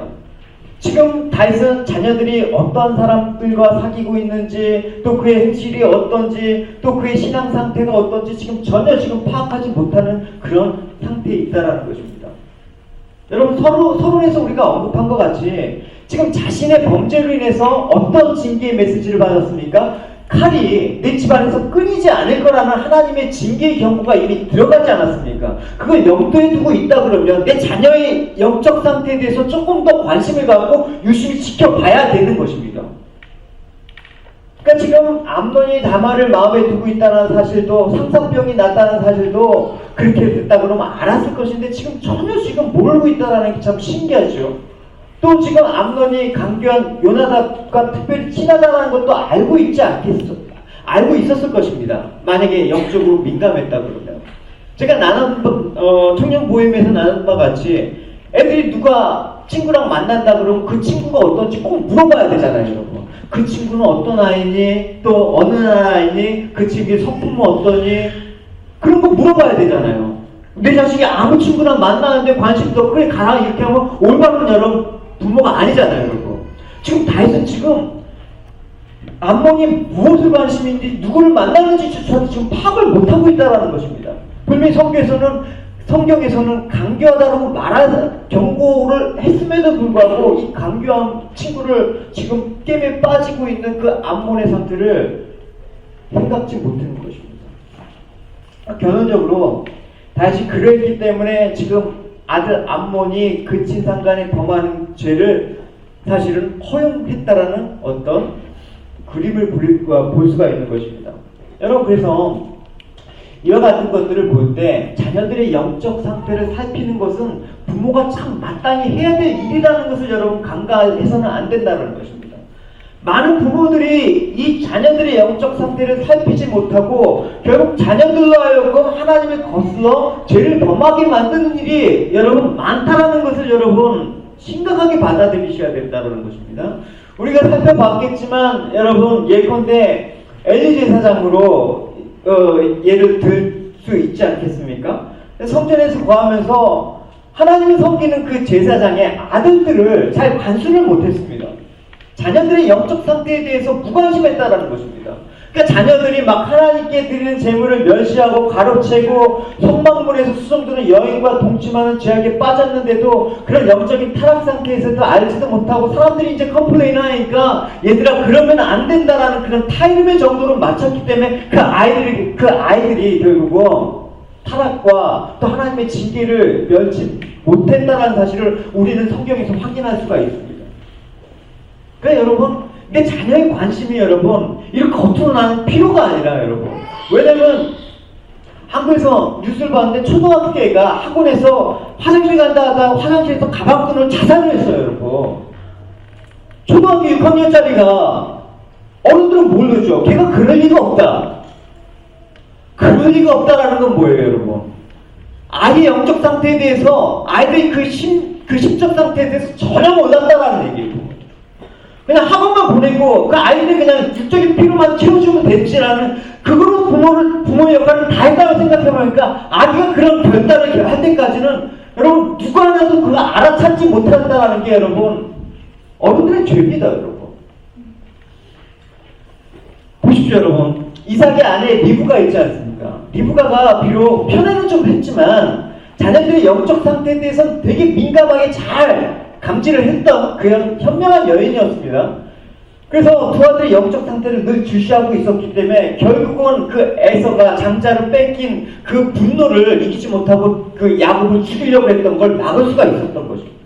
Speaker 1: 지금 다윗은 자녀들이 어떠한 사람들과 사귀고 있는지 또 그의 행실이 어떤지 또 그의 신앙 상태가 어떤지 전혀 파악하지 못하는 그런 상태에 있다는 것입니다. 여러분 서론에서 우리가 언급한 것 같이 지금 자신의 범죄로 인해서 어떤 징계의 메시지를 받았습니까? 칼이 내 집안에서 끊이지 않을 거라는 하나님의 징계의 경고가 이미 들어가지 않았습니까? 그걸 염두에 두고 있다 그러면 내 자녀의 영적 상태에 대해서 조금 더 관심을 갖고 유심히 지켜봐야 되는 것입니다. 그러니까 지금 암논이 다말을 마음에 두고 있다는 사실도 상상병이 났다는 사실도 그렇게 됐다 그러면 알았을 것인데 전혀 모르고 있다는 게 참 신기하죠. 또 지금 암논이 강교한 요나답과 특별히 친하다는 것도 알고 있었을 것입니다. 만약에 영적으로 민감했다 그러면. 제가 청년 모임에서 나눈 바 같이 애들이 누가 친구랑 만난다 그러면 그 친구가 어떤지 꼭 물어봐야 되잖아요, 여러분. 그 친구는 어떤 아이니, 또 어느 나라 아이니, 그 친구의 성품은 어떠니, 그런 거 물어봐야 되잖아요. 내 자식이 아무 친구랑 만나는데 관심도 그래 가라 이렇게 하면 올바른 여러분 부모가 아니잖아요, 여러분. 지금 다윗은 지금 암몬이 무엇을 관심인지 누구를 만나는지조차도 지금 파악을 못하고 있다는 것입니다. 분명히 성경에서는 강교하다라고 경고를 했음에도 불구하고 이 강교한 친구를 지금 게임에 빠지고 있는 그 암몬의 상태를 생각지 못하는 것입니다. 결론적으로 다시 그랬기 때문에 지금 아들 암몬이 그 친상간에 범하는 죄를 사실은 허용했다라는 어떤 그림을 볼 수가 있는 것입니다. 여러분, 그래서 이와 같은 것들을 볼 때 자녀들의 영적 상태를 살피는 것은 부모가 참 마땅히 해야 될 일이라는 것을 여러분 간과해서는 안 된다는 것입니다. 많은 부모들이 이 자녀들의 영적 상태를 살피지 못하고 결국 자녀들로 하여금 하나님을 거슬러 죄를 범하게 만드는 일이 여러분 많다라는 것을 여러분 심각하게 받아들이셔야 된다는 것입니다. 우리가 살펴봤겠지만 여러분 예컨대 엘리 제사장으로 예를 들 수 있지 않겠습니까? 성전에서 거하면서 하나님을 섬기는 그 제사장의 아들들을 잘 관수를 못했습니다. 자녀들의 영적 상태에 대해서 무관심했다라는 것입니다. 그러니까 자녀들이 막 하나님께 드리는 제물을 멸시하고 가로채고 성막문에서 수종드는 여인과 동침하는 죄악에 빠졌는데도 그런 영적인 타락 상태에서도 알지도 못하고 사람들이 이제 컴플레인 하니까 얘들아 그러면 안 된다라는 그런 타이름의 정도로 맞췄기 때문에 그 아이들이 결국은 타락과 또 하나님의 징계를 멸치 못했다라는 사실을 우리는 성경에서 확인할 수가 있습니다. 그러니까 여러분 내 자녀의 관심이 여러분 이렇게 겉으로 나는 필요가 아니라 여러분, 왜냐면 한국에서 뉴스를 봤는데 초등학교 애가 학원에서 화장실 간다 하다 화장실에서 가방끈을 자살을 했어요. 여러분 초등학교 6학년짜리가 어른들은 모르죠. 걔가 그럴 리가 없다. 그럴 리가 없다라는 건 뭐예요, 여러분? 아이의 영적 상태에 대해서 아이들이 그 심적 상태에 대해서 전혀 몰랐다라는 얘기예요. 그냥 학원만 보내고 그 아이들이 그냥 육적인 필요만 채워주면 됐지라는 그거로 부모의 역할을 다 했다고 생각해보니까 아기가 그런 결단을 할 때까지는 여러분 누구 하나도 그거 알아찾지 못한다는 게 여러분 어른들의 죄입니다. 여러분 보십시오. 여러분 이삭의 아내 리브가 있지 않습니까? 리브가가 비록 편애는 좀 했지만 자녀들의 영적 상태에 대해서는 되게 민감하게 잘 감지를 했던 그런 현명한 여인이었습니다. 그래서 두 아들의 영적 상태를 늘 주시하고 있었기 때문에 결국은 그 에서가 장자를 뺏긴 그 분노를 이기지 못하고 그 야곱을 죽이려고 했던 걸 막을 수가 있었던 것입니다.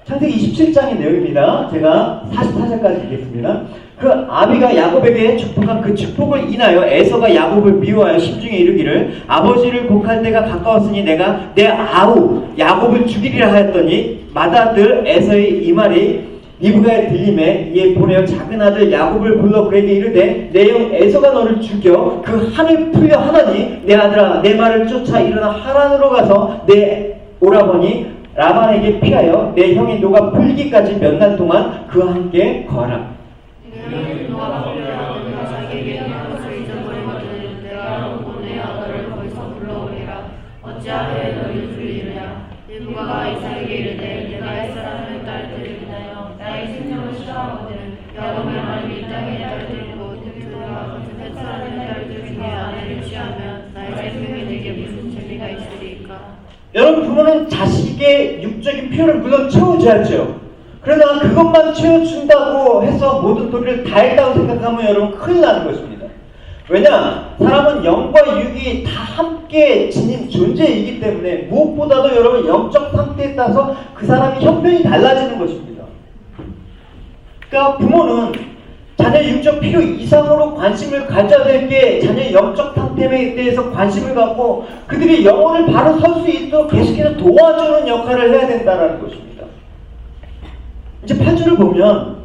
Speaker 1: 창세기 27장의 내용입니다. 제가 44절까지 읽겠습니다. 그 아비가 야곱에게 축복한 그 축복을 인하여 에서가 야곱을 미워하여 심중에 이르기를 아버지를 곡할 때가 가까웠으니 내가 내 아우 야곱을 죽이리라 하였더니 맏아들 에서의 이 말이 리브가의 들림에 이에 보내어 작은 아들 야곱을 불러 그에게 이르되 내 형 에서가 너를 죽여 그 한을 풀려 하나니 내 아들아 내 말을 쫓아 일어나 하란으로 가서 내 오라버니 라반에게 피하여 내 형의 노가 풀기까지 몇 날 동안 그와 함께 거하라.
Speaker 2: 너가 불려야 자기에게 한 것을 잊어버리거든 내가 보고 내 아들을 거기서 불러오리라. 어찌하여 너를 죽이느냐. 리브가가 이삭에게 이르되 내가 햇사람의 딸들을 인하여 나의 생명을 싫어하거든 야곱의 하나님이 이 땅의 딸들이고 그가 햇사람의 딸들 중에 아내를 취하면 나의 생명이 내게 무슨 재미가 있으리까.
Speaker 1: 여러분 부모는 자식의 육적인 필요를 물론 채워줘야죠. 그러나 그것만 채워준다고 해서 모든 도리를 다 했다고 생각하면 여러분 큰일 나는 것입니다. 왜냐? 사람은 영과 육이 다 함께 지닌 존재이기 때문에 무엇보다도 여러분 영적 상태에 따라서 그 사람의 형편이 달라지는 것입니다. 그러니까 부모는 자녀의 육적 필요 이상으로 관심을 가져야 될 게 자녀의 영적 상태에 대해서 관심을 갖고 그들이 영혼을 바로 설 수 있도록 계속해서 도와주는 역할을 해야 된다는 것입니다. 이제 8절을 보면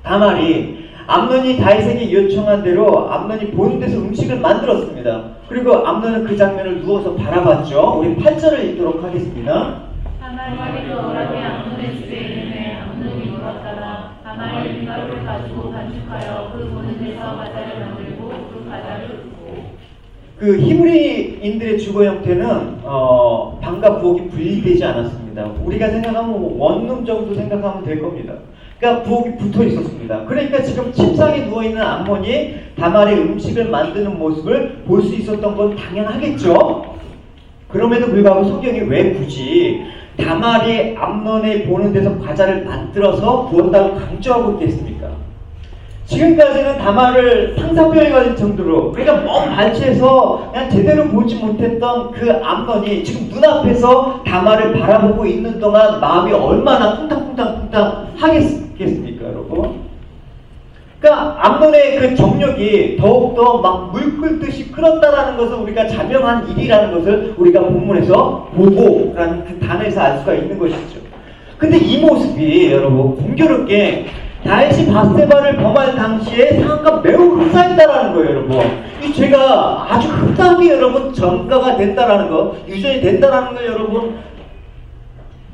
Speaker 1: 다말이 암논이 다윗에게 요청한 대로 암논이 보는 데서 음식을 만들었습니다. 그리고 암논은 그 장면을 누워서 바라봤죠. 우리 8절을 읽도록 하겠습니다.
Speaker 2: 다말이 어라비 암논의 집에 이르매 암논이 물었다가 다말이 밀가루를 가지고 반죽하여 그 보는 데서 과자를 만들고 그 과자를 굽고.
Speaker 1: 그 히브리인들의 주거 형태는 방과 부엌이 분리되지 않았습니다. 우리가 생각하면 원룸 정도 생각하면 될 겁니다. 그러니까 부엌이 붙어 있었습니다. 그러니까 지금 침상에 누워있는 암논이 다말의 음식을 만드는 모습을 볼 수 있었던 건 당연하겠죠. 그럼에도 불구하고 성경이 왜 굳이 다말이 암논의 보는 데서 과자를 만들어서 구웠다고 강조하고 있겠습니까? 지금까지는 다말을 상사병에 걸린 정도로, 그러니까 먼 발치에서 그냥 제대로 보지 못했던 그 암논이 지금 눈앞에서 다말을 바라보고 있는 동안 마음이 얼마나 쿵탕쿵탕 하겠습니까, 여러분? 그러니까 암논의 그 정력이 더욱더 막 물 끓듯이 끓었다라는 것을 우리가 자명한 일이라는 것을 우리가 본문에서 보고라는 그 단어에서 알 수가 있는 것이죠. 근데 이 모습이 여러분 공교롭게 다윗이 바세바를 범할 당시에 상황과 매우 흡사했다라는 거예요, 여러분. 이 죄가 아주 흡사하게 여러분 전가가 된다라는 거, 유전이 된다라는 걸 여러분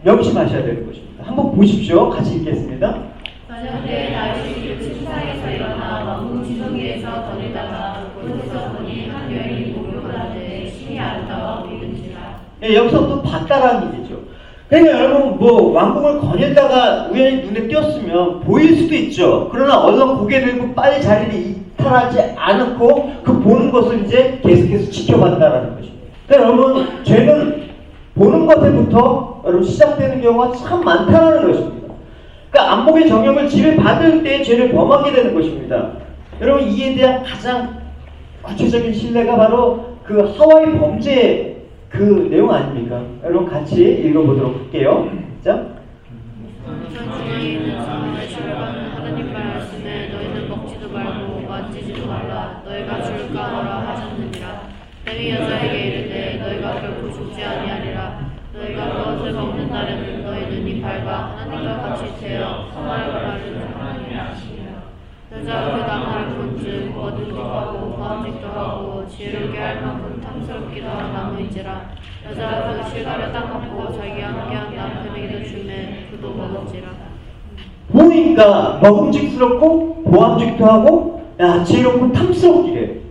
Speaker 1: 명심하셔야 되는 것입니다. 한번 보십시오. 같이 읽겠습니다.
Speaker 2: 저녁때 다윗이 침상에서 일어나 왕궁 지성기에서 거닐다가 곳에서 보니 한 여인이 목욕을 하되 심히 아름다워 보이는지라.
Speaker 1: 예, 여기서 또 봤다라는 얘기죠. 그러니까 여러분 뭐 왕궁을 거닐다가 우연히 눈에 띄었으면 보일 수도 있죠. 그러나 얼른 고개 들고 빨리 자리를 이탈하지 않고 그 보는 것을 이제 계속해서 지켜봤다라는 것입니다. 그러니까 여러분 죄는 보는 것에부터 여러분 시작되는 경우가 참 많다라는 것입니다. 그러니까 안목의 정욕을 지를 받을 때 죄를 범하게 되는 것입니다. 여러분 이에 대한 가장 구체적인 신뢰가 바로 그 하와이 범죄 그 내용 아닙니까? 여러분 같이 읽어보도록 할게요. 자.
Speaker 2: 전중에 있는 사람의 출가는 하나님 말씀에 너희는 먹지도 말고 만지지도 말라 너희가 줄까 하라 하셨느니라. 뱀이 여자에게 이르되 너희가 결코 죽지 아니하리라. 너희가 그것을 먹는 날에는 너희 눈이 밝아 하나님과 같이 되어 선악을 알는 하나님이 아시리라. 여자가 그 나무를 본즉 얻음도 하고 보암직도 하고 지혜롭게 할 만큼 탐스럽기도 한 나무인지라. 여자가 그 실과를 따먹고 자기와 함께한 남편에게도 주매 그도 먹은지라.
Speaker 1: 보니까 먹음직스럽고 보암직도 하고 지혜롭고 탐스럽기래.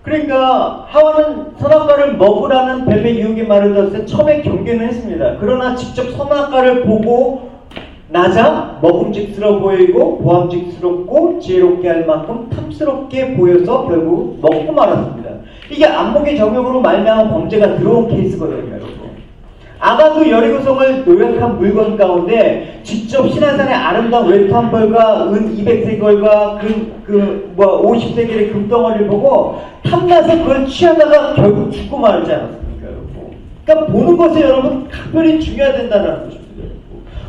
Speaker 1: 그러니까 하와는 선악과를 먹으라는 뱀의 유혹의 말을 들었을 때 처음에 경계는 했습니다. 그러나 직접 선악과를 보고 나자 먹음직스러워 보이고 보암직스럽고 지혜롭게 할 만큼 탐스럽게 보여서 결국 먹고 말았습니다. 이게 안목의 정욕으로 말미암아 범죄가 들어온 케이스거든요, 여러분. 아간도 여리고성을 노력한 물건 가운데 직접 신한산의 아름다운 외투 벌과 은 200세겔과 50세겔의 금덩어리를 보고 탐나서 그걸 취하다가 결국 죽고 말지 않았습니까, 여러분? 그러니까 보는 것에 여러분 각별히 중요하다는 것입니다.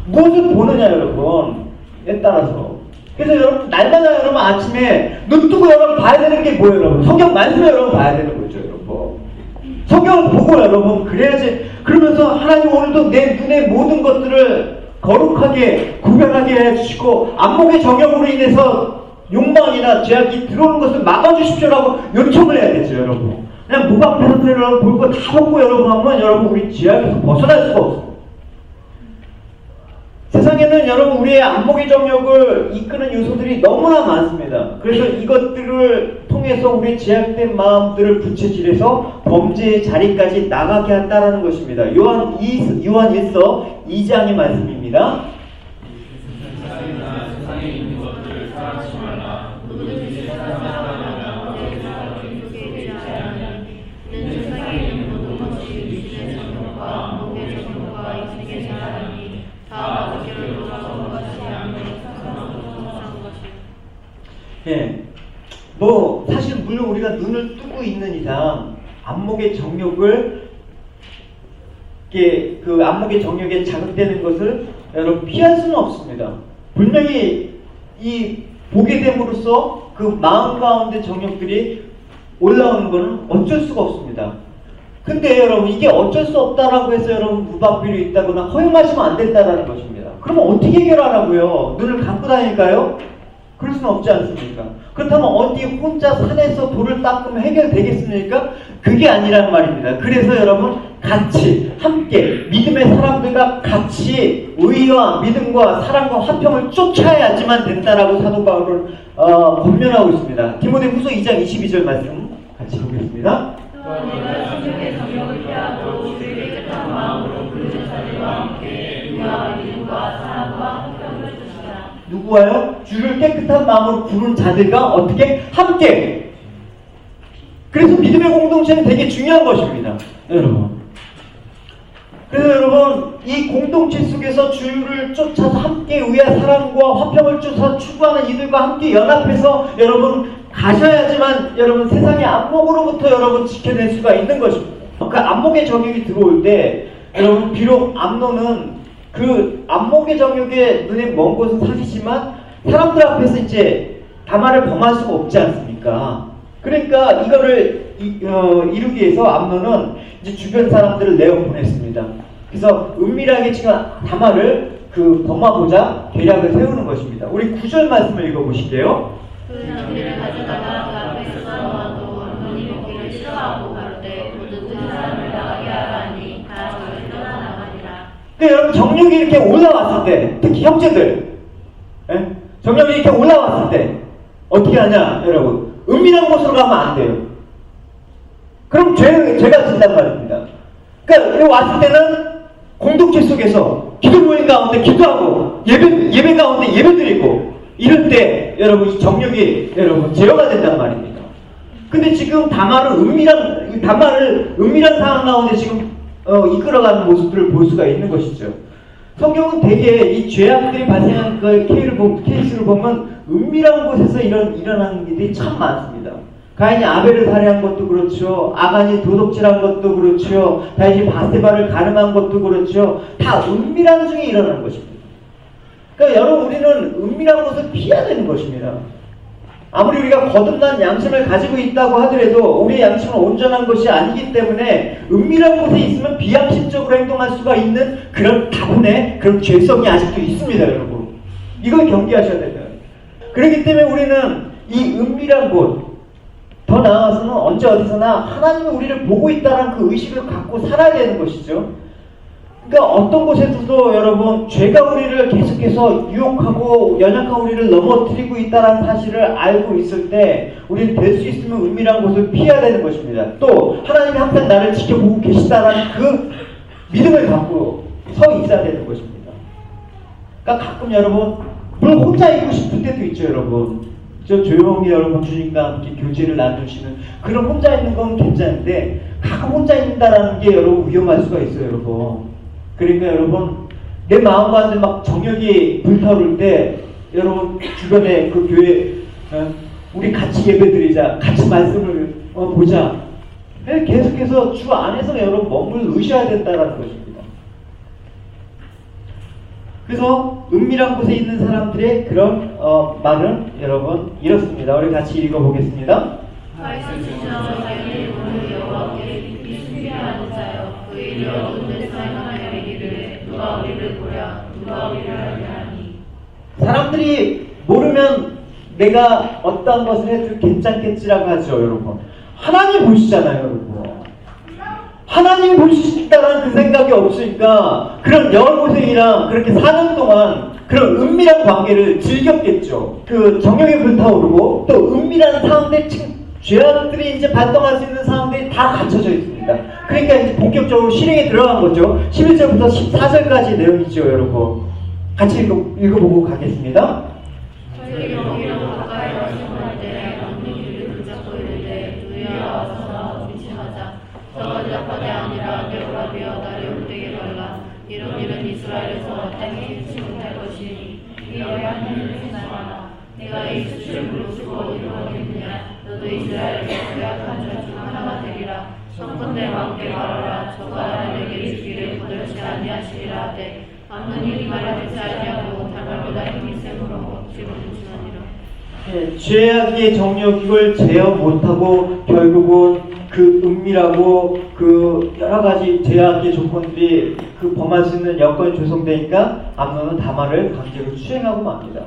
Speaker 1: 무엇을 보느냐 여러분에 따라서. 그래서 여러분 날마다 여러분 아침에 눈 뜨고 여러분 봐야 되는 게 뭐예요, 여러분? 성경 말씀을 여러분 봐야 되는 거죠, 여러분. 성경을 보고 여러분 그래야지. 그러면서 하나님 오늘도 내 눈의 모든 것들을 거룩하게 구별하게 해주시고 안목의 정욕으로 인해서 욕망이나 죄악이 들어오는 것을 막아주십시오라고 요청을 해야 되죠, 여러분. 그냥 목 앞에서 여러분 볼 거 다 먹고 여러분 하면 여러분 우리 죄악에서 벗어날 수가 없어요. 세상에는 여러분 우리의 안목의 정욕을 이끄는 요소들이 너무나 많습니다. 그래서 이것들을 통해서 우리의 제약된 마음들을 부채질해서 범죄의 자리까지 나가게 한다는 것입니다. 요한 1서 2장의 말씀입니다.
Speaker 4: 세상에 있는 것들을 사랑하지 말라. 누구든지 세상을 사랑하면 내 사랑을 속에 있지 아니하니 이는 세상에 있는 모든 것이 육신의 정욕과 몸의 정욕과 인생의 자랑이니 다 마귀로 돌아온 것이 아니요 사랑으로 것이요.
Speaker 1: 예, 뭐 사실 물론 우리가 눈을 뜨고 있는 이상 안목의 정욕을 그 안목의 정욕에 자극되는 것을 여러분 피할 수는 없습니다. 분명히 이 보게 됨으로써 그 마음 가운데 정욕들이 올라오는 것은 어쩔 수가 없습니다. 근데 여러분 이게 어쩔 수 없다라고 해서 여러분 무방비로 있다거나 허용하시면 안 된다라는 것입니다. 그러면 어떻게 해결하라고요? 눈을 감고 다닐까요? 그럴 수는 없지 않습니까? 그렇다면 어디 혼자 산에서 돌을 닦으면 해결되겠습니까? 그게 아니란 말입니다. 그래서 여러분 같이 함께 믿음의 사람들과 같이 의와 믿음과 사랑과 화평을 쫓아야지만 된다라고 사도 바울은 권면하고 있습니다. 디모데후서 2장 22절 말씀 같이 보겠습니다.
Speaker 2: 내가 성령의 성령을 피하고 주의 깨끗한 마음으로 부르는 자들과 함께 의와 믿음과 사랑과 화평을 주시라.
Speaker 1: 누구와요? 주를 깨끗한 마음으로 부른 자들과 어떻게? 함께! 그래서 믿음의 공동체는 되게 중요한 것입니다. 여러분. 그래서 여러분, 이 공동체 속에서 주를 쫓아서 함께 의와 사랑과 화평을 쫓아서 추구하는 이들과 함께 연합해서 여러분 가셔야지만 여러분 세상의 안목으로부터 여러분 지켜낼 수가 있는 것입니다. 그 안목의 정욕이 들어올 때 여러분 비록 암논은 그 안목의 정욕에 눈에 먼 곳은 사귀지만 사람들 앞에서 이제 다말을 범할 수가 없지 않습니까? 그러니까 이거를 이루기 위해서 암논은 이제 주변 사람들을 내어 보냈습니다. 그래서 은밀하게 지금 다말을 범하고자 계략을 세우는 것입니다. 우리 9절 말씀을 읽어보실게요.
Speaker 2: 그 장비를 가져다가 그 앞에서 싸워도 언론이 먹기를 싫어하고 가로되 모두 그 사람을 나가게 하라 하니 다 저를 떠나나가니라.
Speaker 1: 그러니까 여러분 정력이 이렇게 올라왔을 때 특히 형제들 정력이 이렇게 올라왔을 때 어떻게 하냐 여러분 은밀한 곳으로 가면 안 돼요. 그럼 죄가 진단 말입니다. 그러니까 여기 왔을 때는 공동체 속에서 기도 모임 가운데 기도하고 예배 가운데 예배드리고 이럴 때 여러분 이 정력이 여러분 제어가 된단 말입니다. 근데 지금 다말을 은밀한 상황 가운데 지금 이끌어가는 모습들을 볼 수가 있는 것이죠. 성경은 대개 이 죄악들이 발생한 그 케이스를 보면 은밀한 곳에서 일어나는 일이 참 많습니다. 가인이 아벨을 살해한 것도 그렇죠. 아간이 도둑질한 것도 그렇죠. 다윗이 바세바를 가늠한 것도 그렇죠. 다 은밀한 중에 일어나는 것입니다. 그러니까 여러분 우리는 은밀한 것을 피해야 되는 것입니다. 아무리 우리가 거듭난 양심을 가지고 있다고 하더라도 우리의 양심은 온전한 것이 아니기 때문에 은밀한 곳에 있으면 비양심적으로 행동할 수가 있는 그런 다분의 그런 죄성이 아직도 있습니다, 여러분. 이걸 경계하셔야 됩니다. 그렇기 때문에 우리는 이 은밀한 곳, 더 나아가서는 언제 어디서나 하나님이 우리를 보고 있다는 그 의식을 갖고 살아야 되는 것이죠. 그러니까 어떤 곳에서도 여러분 죄가 우리를 계속해서 유혹하고 연약한 우리를 넘어뜨리고 있다는 사실을 알고 있을 때 우리는 될 수 있으면 은밀한 곳을 피해야 되는 것입니다. 또 하나님이 항상 나를 지켜보고 계시다라는 그 믿음을 갖고 서 있어야 되는 것입니다. 그러니까 가끔 여러분 물론 혼자 있고 싶을 때도 있죠, 여러분. 저 조용히 여러분 주님과 함께 교제를 나누시는 그런 혼자 있는 건 괜찮은데 가끔 혼자 있는다라는 게 여러분 위험할 수가 있어요, 여러분. 그러니까 여러분 내 마음 가운데 막 정욕이 불타오를 때 여러분 주변에 그 교회 우리 같이 예배드리자, 같이 말씀을 보자. 계속해서 주 안에서 여러분 머무르셔야 된다는 것입니다. 그래서 은밀한 곳에 있는 사람들의 그런 말은 여러분 이렇습니다. 우리 같이 읽어보겠습니다.
Speaker 2: 말씀주시는 자기의 몸을 여호와께 깊이 숨기하는 자여 그 일이 어두운 데서 행하여 이르되 누가 우리를 보랴 누가 우리를 알게 하니.
Speaker 1: 사람들이 모르면 내가 어떤 것을 해도 괜찮겠지라고 하죠, 여러분. 하나님 보시잖아요, 여러분. 하나님 보시다라는 그 생각이 없으니까 그런 여고생이랑 그렇게 사는 동안 그런 은밀한 관계를 즐겼겠죠. 그 정욕이 불타오르고 또 은밀한 상황들 죄악들이 이제 발동할 수 있는 상황들이 다 갖춰져 있습니다. 그러니까 이제 본격적으로 실행에 들어간 거죠. 11절부터 14절까지 내용이죠, 여러분. 같이 읽어보고 가겠습니다.
Speaker 2: 저희 여기로 가까이 와서 때 언니들이 붙잡고 이르되 주여 와서 미침하자. 저가 자파대 아니라 내 오라비여 나를 홀되게 말라. 이런 일은 이스라엘에서 땅에 일치 못할 것이니 이어야 하는 일을 생각하라. 내가 이 수치를 무릅쓰고 이루어겠느냐. 너도 이스라엘에서 죄악한 자 중 하나가 되리라. 청컨대 왕께 말하라. 저가 내게 주기를 거절치 아니하시리라 하되 암논이 이 말을 듣지 아니하고 다말보다 힘이 세므로 지금 무심하니라.
Speaker 1: 죄악의 정욕 이걸 제어 못하고 결국은 그 은밀하고 그 여러 가지 죄악의 조건들이 그 범할 수 있는 여건이 조성되니까 암논은 다말을 강제로 추행하고 맙니다.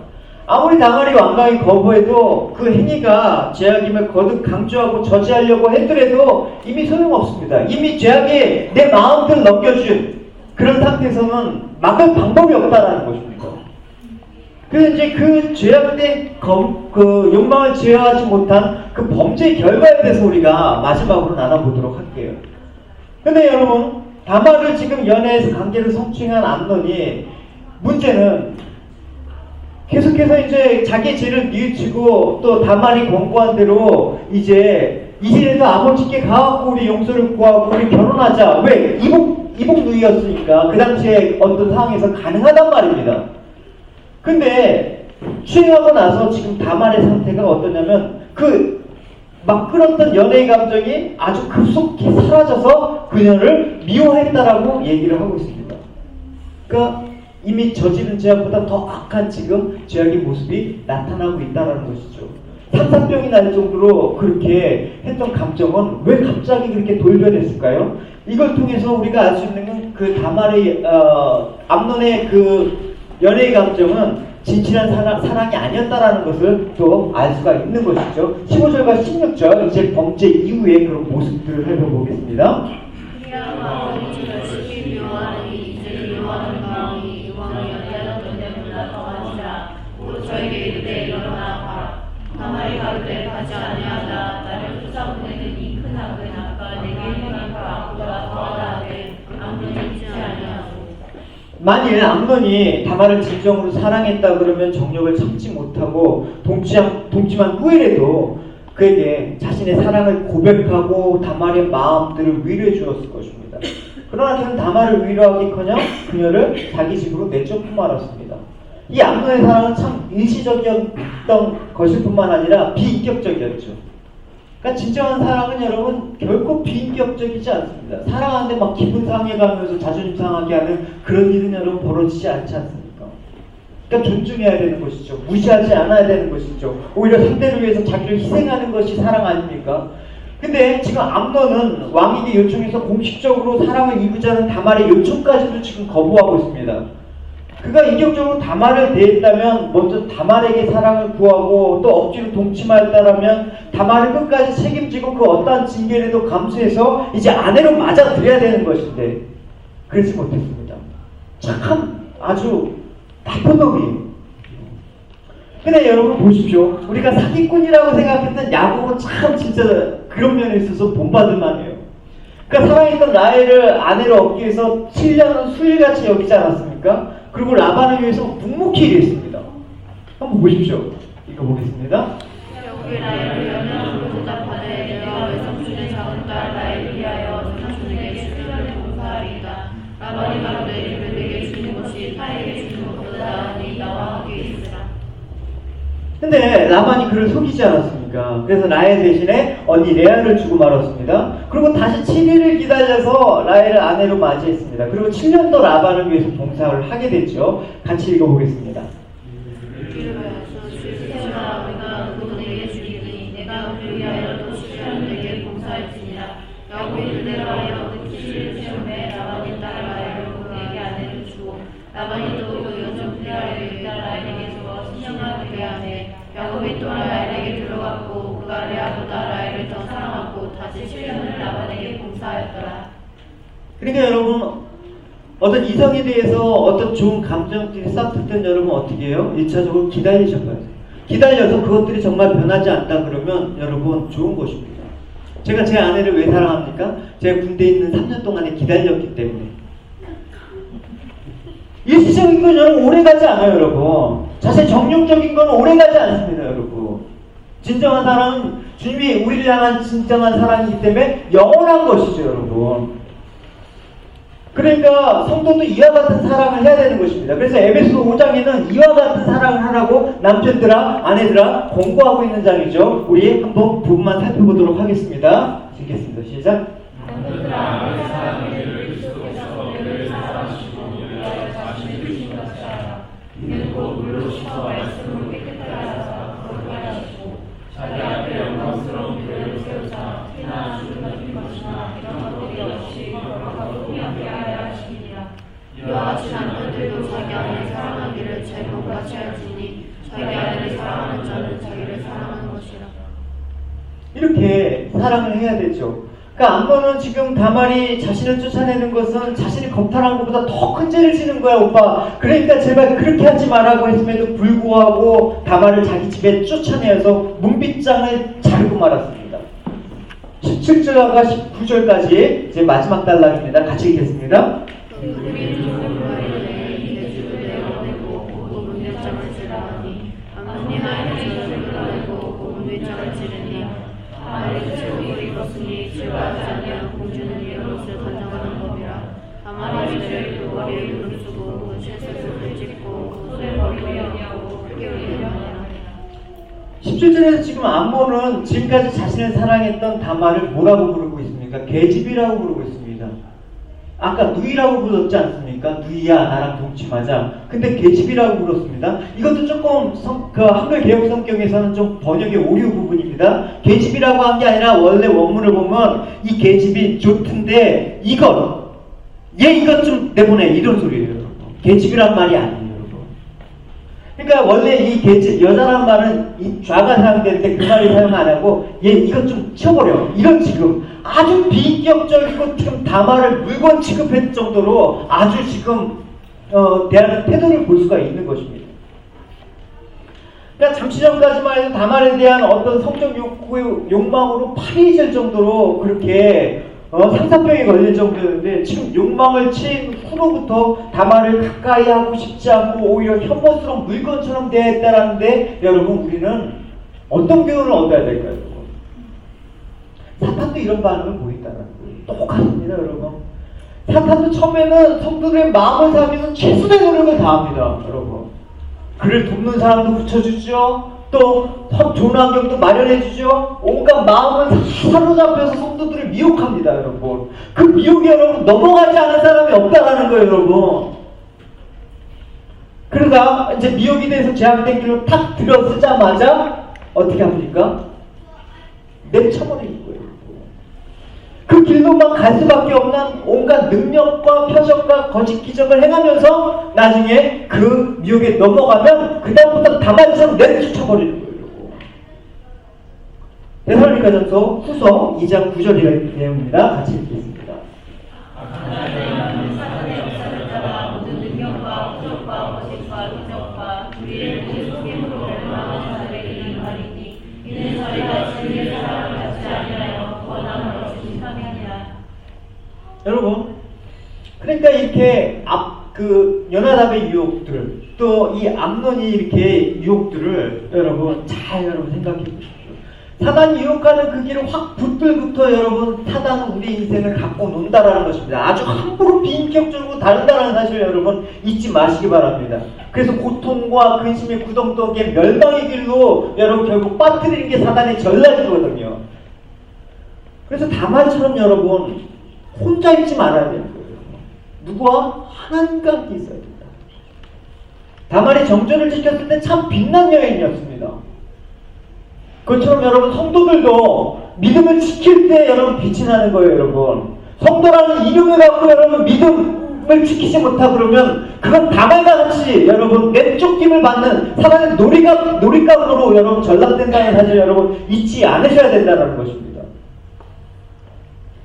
Speaker 1: 아무리 다말이 완강히 거부해도 그 행위가 죄악임을 거듭 강조하고 저지하려고 했더라도 이미 소용없습니다. 이미 죄악이 내 마음을 넘겨준 그런 상태에서는 막을 방법이 없다라는 것입니다. 그래서 이제 그 죄악된 그 욕망을 제어하지 못한 그 범죄의 결과에 대해서 우리가 마지막으로 나눠보도록 할게요. 근데 여러분, 다말을 지금 연애해서 관계를 성추행한 암논이 문제는 계속해서 이제 자기의 죄를 뉘우치고 또 다말이 권고한 대로 이제라도 아버지께 가갖고 우리 용서를 구하고 우리 결혼하자. 왜? 이복 누이였으니까 그 당시에 어떤 상황에서 가능하단 말입니다. 근데 추행하고 나서 지금 다말의 상태가 어떠냐면 막 끌었던 연애의 감정이 아주 급속히 사라져서 그녀를 미워했다라고 얘기를 하고 있습니다. 그러니까 이미 저지른 죄악보다 더 악한 지금 죄악의 모습이 나타나고 있다는 것이죠. 상상병이 날 정도로 그렇게 했던 감정은 왜 갑자기 그렇게 돌변했을까요? 이걸 통해서 우리가 알 수 있는 그 다말의 암논의 그 연애의 감정은 진실한 사랑이 아니었다라는 것을 또 알 수가 있는 것이죠. 15절과 16절 이제 범죄 이후의 그런 모습들을 살펴보겠습니다.
Speaker 2: 저에게 이르되 일어나 가라. 다말이 가로되 가지 아니하다. 나를 쫓아보내는 이 큰 악은 아까 내게 행한 그 악보다 더하다 하되 암논이 있지 아니하고.
Speaker 1: 만일 암논이 다말을 진정으로 사랑했다 그러면 정욕을 참지 못하고 동침한 후에라도 그에게 자신의 사랑을 고백하고 다말의 마음들을 위로해 주었을 것입니다. 그러나 그는 다말을 위로하기커녕 그녀를 자기 집으로 내쫓고 말았습니다. 이 암논의 사랑은 참 일시적이었던 것일 뿐만 아니라 비인격적이었죠. 그러니까 진정한 사랑은 여러분 결코 비인격적이지 않습니다. 사랑하는데 막 기분 상해가면서 자존심 상하게 하는 그런 일은 여러분 벌어지지 않지 않습니까? 그러니까 존중해야 되는 것이죠. 무시하지 않아야 되는 것이죠. 오히려 상대를 위해서 자기를 희생하는 것이 사랑 아닙니까? 근데 지금 암논은 왕에게 요청해서 공식적으로 사랑을 이루자는 다말의 요청까지도 지금 거부하고 있습니다. 그가 인격적으로 다말을 대했다면 먼저 다말에게 사랑을 구하고 또 억지로 동침하였다면 다말을 끝까지 책임지고 그 어떠한 징계라도 감수해서 이제 아내로 맞아들여야 되는 것인데 그러지 못했습니다. 참 아주 나쁜 놈이에요. 근데 여러분 보십시오. 우리가 사기꾼이라고 생각했던 야곱은 참 진짜 그런 면에 있어서 본받을 만해요. 그러니까 사랑했던 라헬을 아내로 얻기 위해서 7년은 수일같이 여기지 않았습니까? 그리고 라반을 위해서 묵묵히 일했습니다. 한번 보십시오. 읽어보겠습니다.
Speaker 2: 야곱이 라헬을 연애함으로 대답하되 내가 왜 삼촌의 작은 딸 라헬을 위하여 삼촌에게 수련을 봉사하리이다. 라반이 가로되 이를 내게 주는 것이 타에게 주는 것보다 나으니 나와 함께 있으라.
Speaker 1: 근데 라반이 그를 속이지 않았습니까? 그래서 라헬 대신에 언니 레아를 주고 말았습니다. 그리고 다시 7일을 기다려서 라헬을 아내로 맞이했습니다. 그리고 7년 더 라반을 위해서 봉사를 하게 됐죠. 같이 읽어보겠습니다.
Speaker 2: 주시라 우리가 그분에게 주리니 내가 그를 위하여 또 7년 내게 봉사할지니라. 야곱이 그대로하여 그 7일 시험에 라반의 딸 라헬을 그에게 아내를 주고 라반이 또 그 여종 레아를 딸 라헬에게 주어 신령한 그의 아내 야곱이 또 라헬에게 들어갔고 그가 레아보다 라헬을 더 사랑하고 다시 7년을 라반에게 봉사하였더라.
Speaker 1: 그러니까 여러분 어떤 이성에 대해서 어떤 좋은 감정들이 싹 든 여러분 어떻게 해요? 1차적으로 기다리셔야 돼요. 기다려서 그것들이 정말 변하지 않다 그러면 여러분 좋은 것입니다. 제가 제 아내를 왜 사랑합니까? 제가 군대에 있는 3년 동안에 기다렸기 때문에. 일시적인 건 여러분 오래가지 않아요 여러분. 자신의 정욕적인 건 오래가지 않습니다 여러분. 진정한 사랑은 주님이 우리를 향한 진정한 사랑이기 때문에 영원한 것이죠 여러분. 그러니까 성도도 이와 같은 사랑을 해야 되는 것입니다. 그래서 에베소 5장에는 이와 같은 사랑을 하라고 남편들아 아내들아 권고하고 있는 장이죠. 우리 한번 부분만 살펴보도록 하겠습니다. 읽겠습니다. 시작.
Speaker 2: 남편들아 내 사랑을 그리스도께서 너를 사랑하시고 위하여 자신을 주신 것을 알아. 이는 곧 물로 씻어 말씀으로 깨끗하게 하사 거룩하게 하시고 자기 앞에 영광스러운 교회를 세우사 피나 죽음과 힘없이나 이런 것들이 없이 거룩하고 통하게 하여 하시니라. 이와 같이 남편들도 자기 아내를 사랑하기를 제목같이 할지니 자기
Speaker 1: 함께 사랑을 해야 되죠. 그러니까 암논은 지금 다말이 자신을 쫓아내는 것은 자신이 검탈한 것보다 더 큰 죄를 지는 거야, 오빠. 그러니까 제발 그렇게 하지 말라고 했음에도 불구하고 다말을 자기 집에 쫓아내어서 문빗장을 자르고 말았습니다. 17절과 19절까지 이제 마지막 단락입니다. 같이 읽겠습니다.
Speaker 2: 다말이 죄를 그 머리에 무릅쓰고 그 쇠쇠를 찢고 그 손에 머리를 여냐고 그렇게 올리려냐.
Speaker 1: 17절에서 지금 암몬은 지금까지 자신을 사랑했던 다말을 뭐라고 부르고 있습니까? 계집이라고 부르고 있습니다. 아까 누이라고 불렀지 않습니까? 누이야 나랑 동침하자. 근데 계집이라고 불렀습니다. 이것도 조금 그 한글 개혁 성경에서는 좀 번역의 오류 부분입니다. 계집이라고 한 게 아니라 원래 원문을 보면 이 계집이 좋던데 이것 좀 내보내 이런 소리예요. 계집이란 말이 아니에요. 그러니까 원래 이 계집 여자란 말은 이 좌가 사용될 때 그 말을 사용 안 하고 얘 이것 좀 치워버려 이런 지금 아주 비인격적이고 지금 다말을 물건 취급할 정도로 아주 지금 대하는 태도를 볼 수가 있는 것입니다. 그러니까 잠시 전까지만 해도 다말에 대한 어떤 성적 욕망으로 파리해질 정도로 그렇게 상사병이 걸릴 정도였는데 지금 욕망을 친 후로부터 다말을 가까이 하고 싶지 않고 오히려 혐오스러운 물건처럼 대했다라는데 여러분 우리는 어떤 교훈을 얻어야 될까요? 사탄도 이런 반응을 보인다는 거예요. 똑같습니다 여러분. 사탄도 처음에는 성도들의 마음을 사기 위해서 최선의 노력을 다합니다 여러분. 그를 돕는 사람도 붙여주죠. 또 좋은 환경도 마련해주죠. 온갖 마음을 사로잡혀서 성도들을 미혹합니다 여러분. 그 미혹에 여러분 넘어가지 않은 사람이 없다라는 거예요 여러분. 그러다 이제 미혹이 돼서 제약된 길로 탁 들어서자마자 어떻게 합니까? 내쳐버리는 거예요. 그 길로만 갈 수밖에 없는 온갖 능력과 표적과 거짓 기적을 행하면서 나중에 그 미혹에 넘어가면 그 다음부터 다말처럼 내쫓아버리는 거예요. 데살로니가전서 후서 2장 9절의 내용입니다. 같이 읽겠습니다.
Speaker 2: 사탄의 역사를 따라 모든 능력과 표적과 거짓과 기적과 우리를 그 속임으로 멸망하는 자들에게 이르는 말이니 이는 저희가 진리의 사랑을 갖지 아니하여 원함을 얻지 못함이니라.
Speaker 1: 여러분, 그러니까 이렇게 연하답의 유혹들, 또 이 암논이 이렇게 유혹들을 여러분 생각해 보십시오. 사단이 유혹하는 그 길을 확 붙들부터 여러분 사단은 우리 인생을 갖고 논다라는 것입니다. 아주 함부로 비인격적으로 다룬다라는 사실을 여러분 잊지 마시기 바랍니다. 그래서 고통과 근심의 구덩텅이의 멸망의 길로 여러분 결국 빠뜨리는 게 사단의 전략이거든요. 그래서 다말처럼 여러분 혼자 있지 말아야 되는 거예요. 누구와? 하나님과 함께 있어야 된다. 다말이 정절을 지켰을 때 참 빛난 여인이었습니다. 그것처럼 여러분 성도들도 믿음을 지킬 때 여러분 빛이 나는 거예요 여러분. 성도라는 이름을 갖고 여러분 믿음을 지키지 못하고 그러면 그건 다말과 같이 여러분 내쫓김을 받는 사단의 놀잇감으로 여러분 전락된다는 사실 여러분 잊지 않으셔야 된다는 것입니다.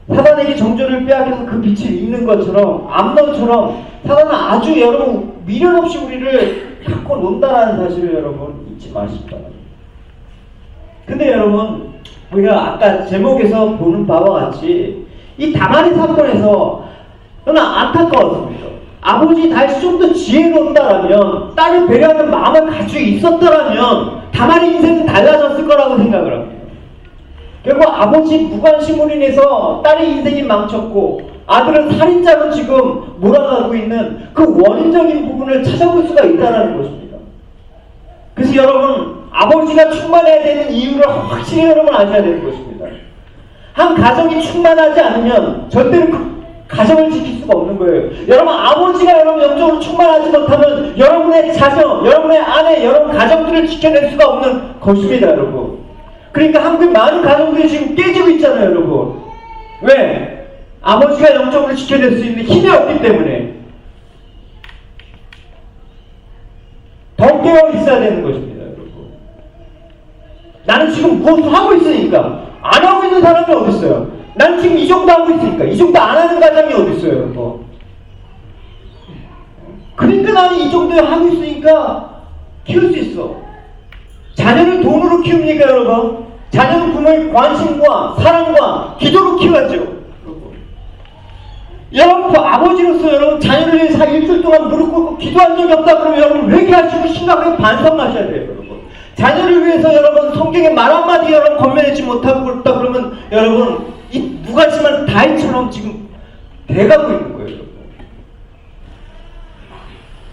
Speaker 1: 사단에게 정조를 빼앗겨서 그 빛을 잃는 것처럼 암논처럼 사단은 아주 여러분 미련 없이 우리를 갖고 논다라는 사실을 여러분 잊지 마시기 바랍니다. 근데 여러분 우리가 아까 제목에서 보는 바와 같이 이 다말의 사건에서 저는 안타까웠습니다. 아버지 다시 좀 더 지혜로웠다라면 딸을 배려하는 마음을 가지고 있었다라면 다말의 인생은 달라졌을 거라고 생각을 합니다. 결국 아버지 무관심으로 인해서 딸의 인생이 망쳤고 아들은 살인자로 지금 몰아가고 있는 그 원인적인 부분을 찾아볼 수가 있다는 것입니다. 그래서 여러분 아버지가 충만해야 되는 이유를 확실히 여러분 아셔야 되는 것입니다. 한 가정이 충만하지 않으면 절대로 그 가정을 지킬 수가 없는 거예요. 여러분 아버지가 여러분 영적으로 충만하지 못하면 여러분의 자녀, 여러분의 아내, 여러분 가정들을 지켜낼 수가 없는 것입니다 여러분. 그러니까 한국의 많은 가정들이 지금 깨지고 있잖아요 여러분. 왜? 아버지가 영적으로 지켜낼 수 있는 힘이 없기 때문에. 더 깨어 있어야 되는 것입니다 여러분. 나는 지금 무엇을 하고 있으니까 안 하고 있는 사람이 어디 있어요? 난 지금 이 정도 하고 있으니까 이 정도 안 하는 가정이 어디 있어요, 여러분? 그러니까 나는 이 정도 하고 있으니까 키울 수 있어. 자녀를 돈으로 키웁니까, 여러분? 자녀는 부모의 관심과 사랑과 기도로 키워야죠. 여러분, 아버지로서 여러분 자녀를 위해서 일주일 동안 무릎 꿇고 기도한 적이 없다 그러면 여러분 회개하시고 심각하게 반성하셔야 돼요, 여러분. 자녀를 위해서 여러분 성경에 말 한마디 여러분 건면하지 못하고 그렇다 그러면 여러분 이 무관심한 다이처럼 지금 돼가고 있는 거예요, 여러분.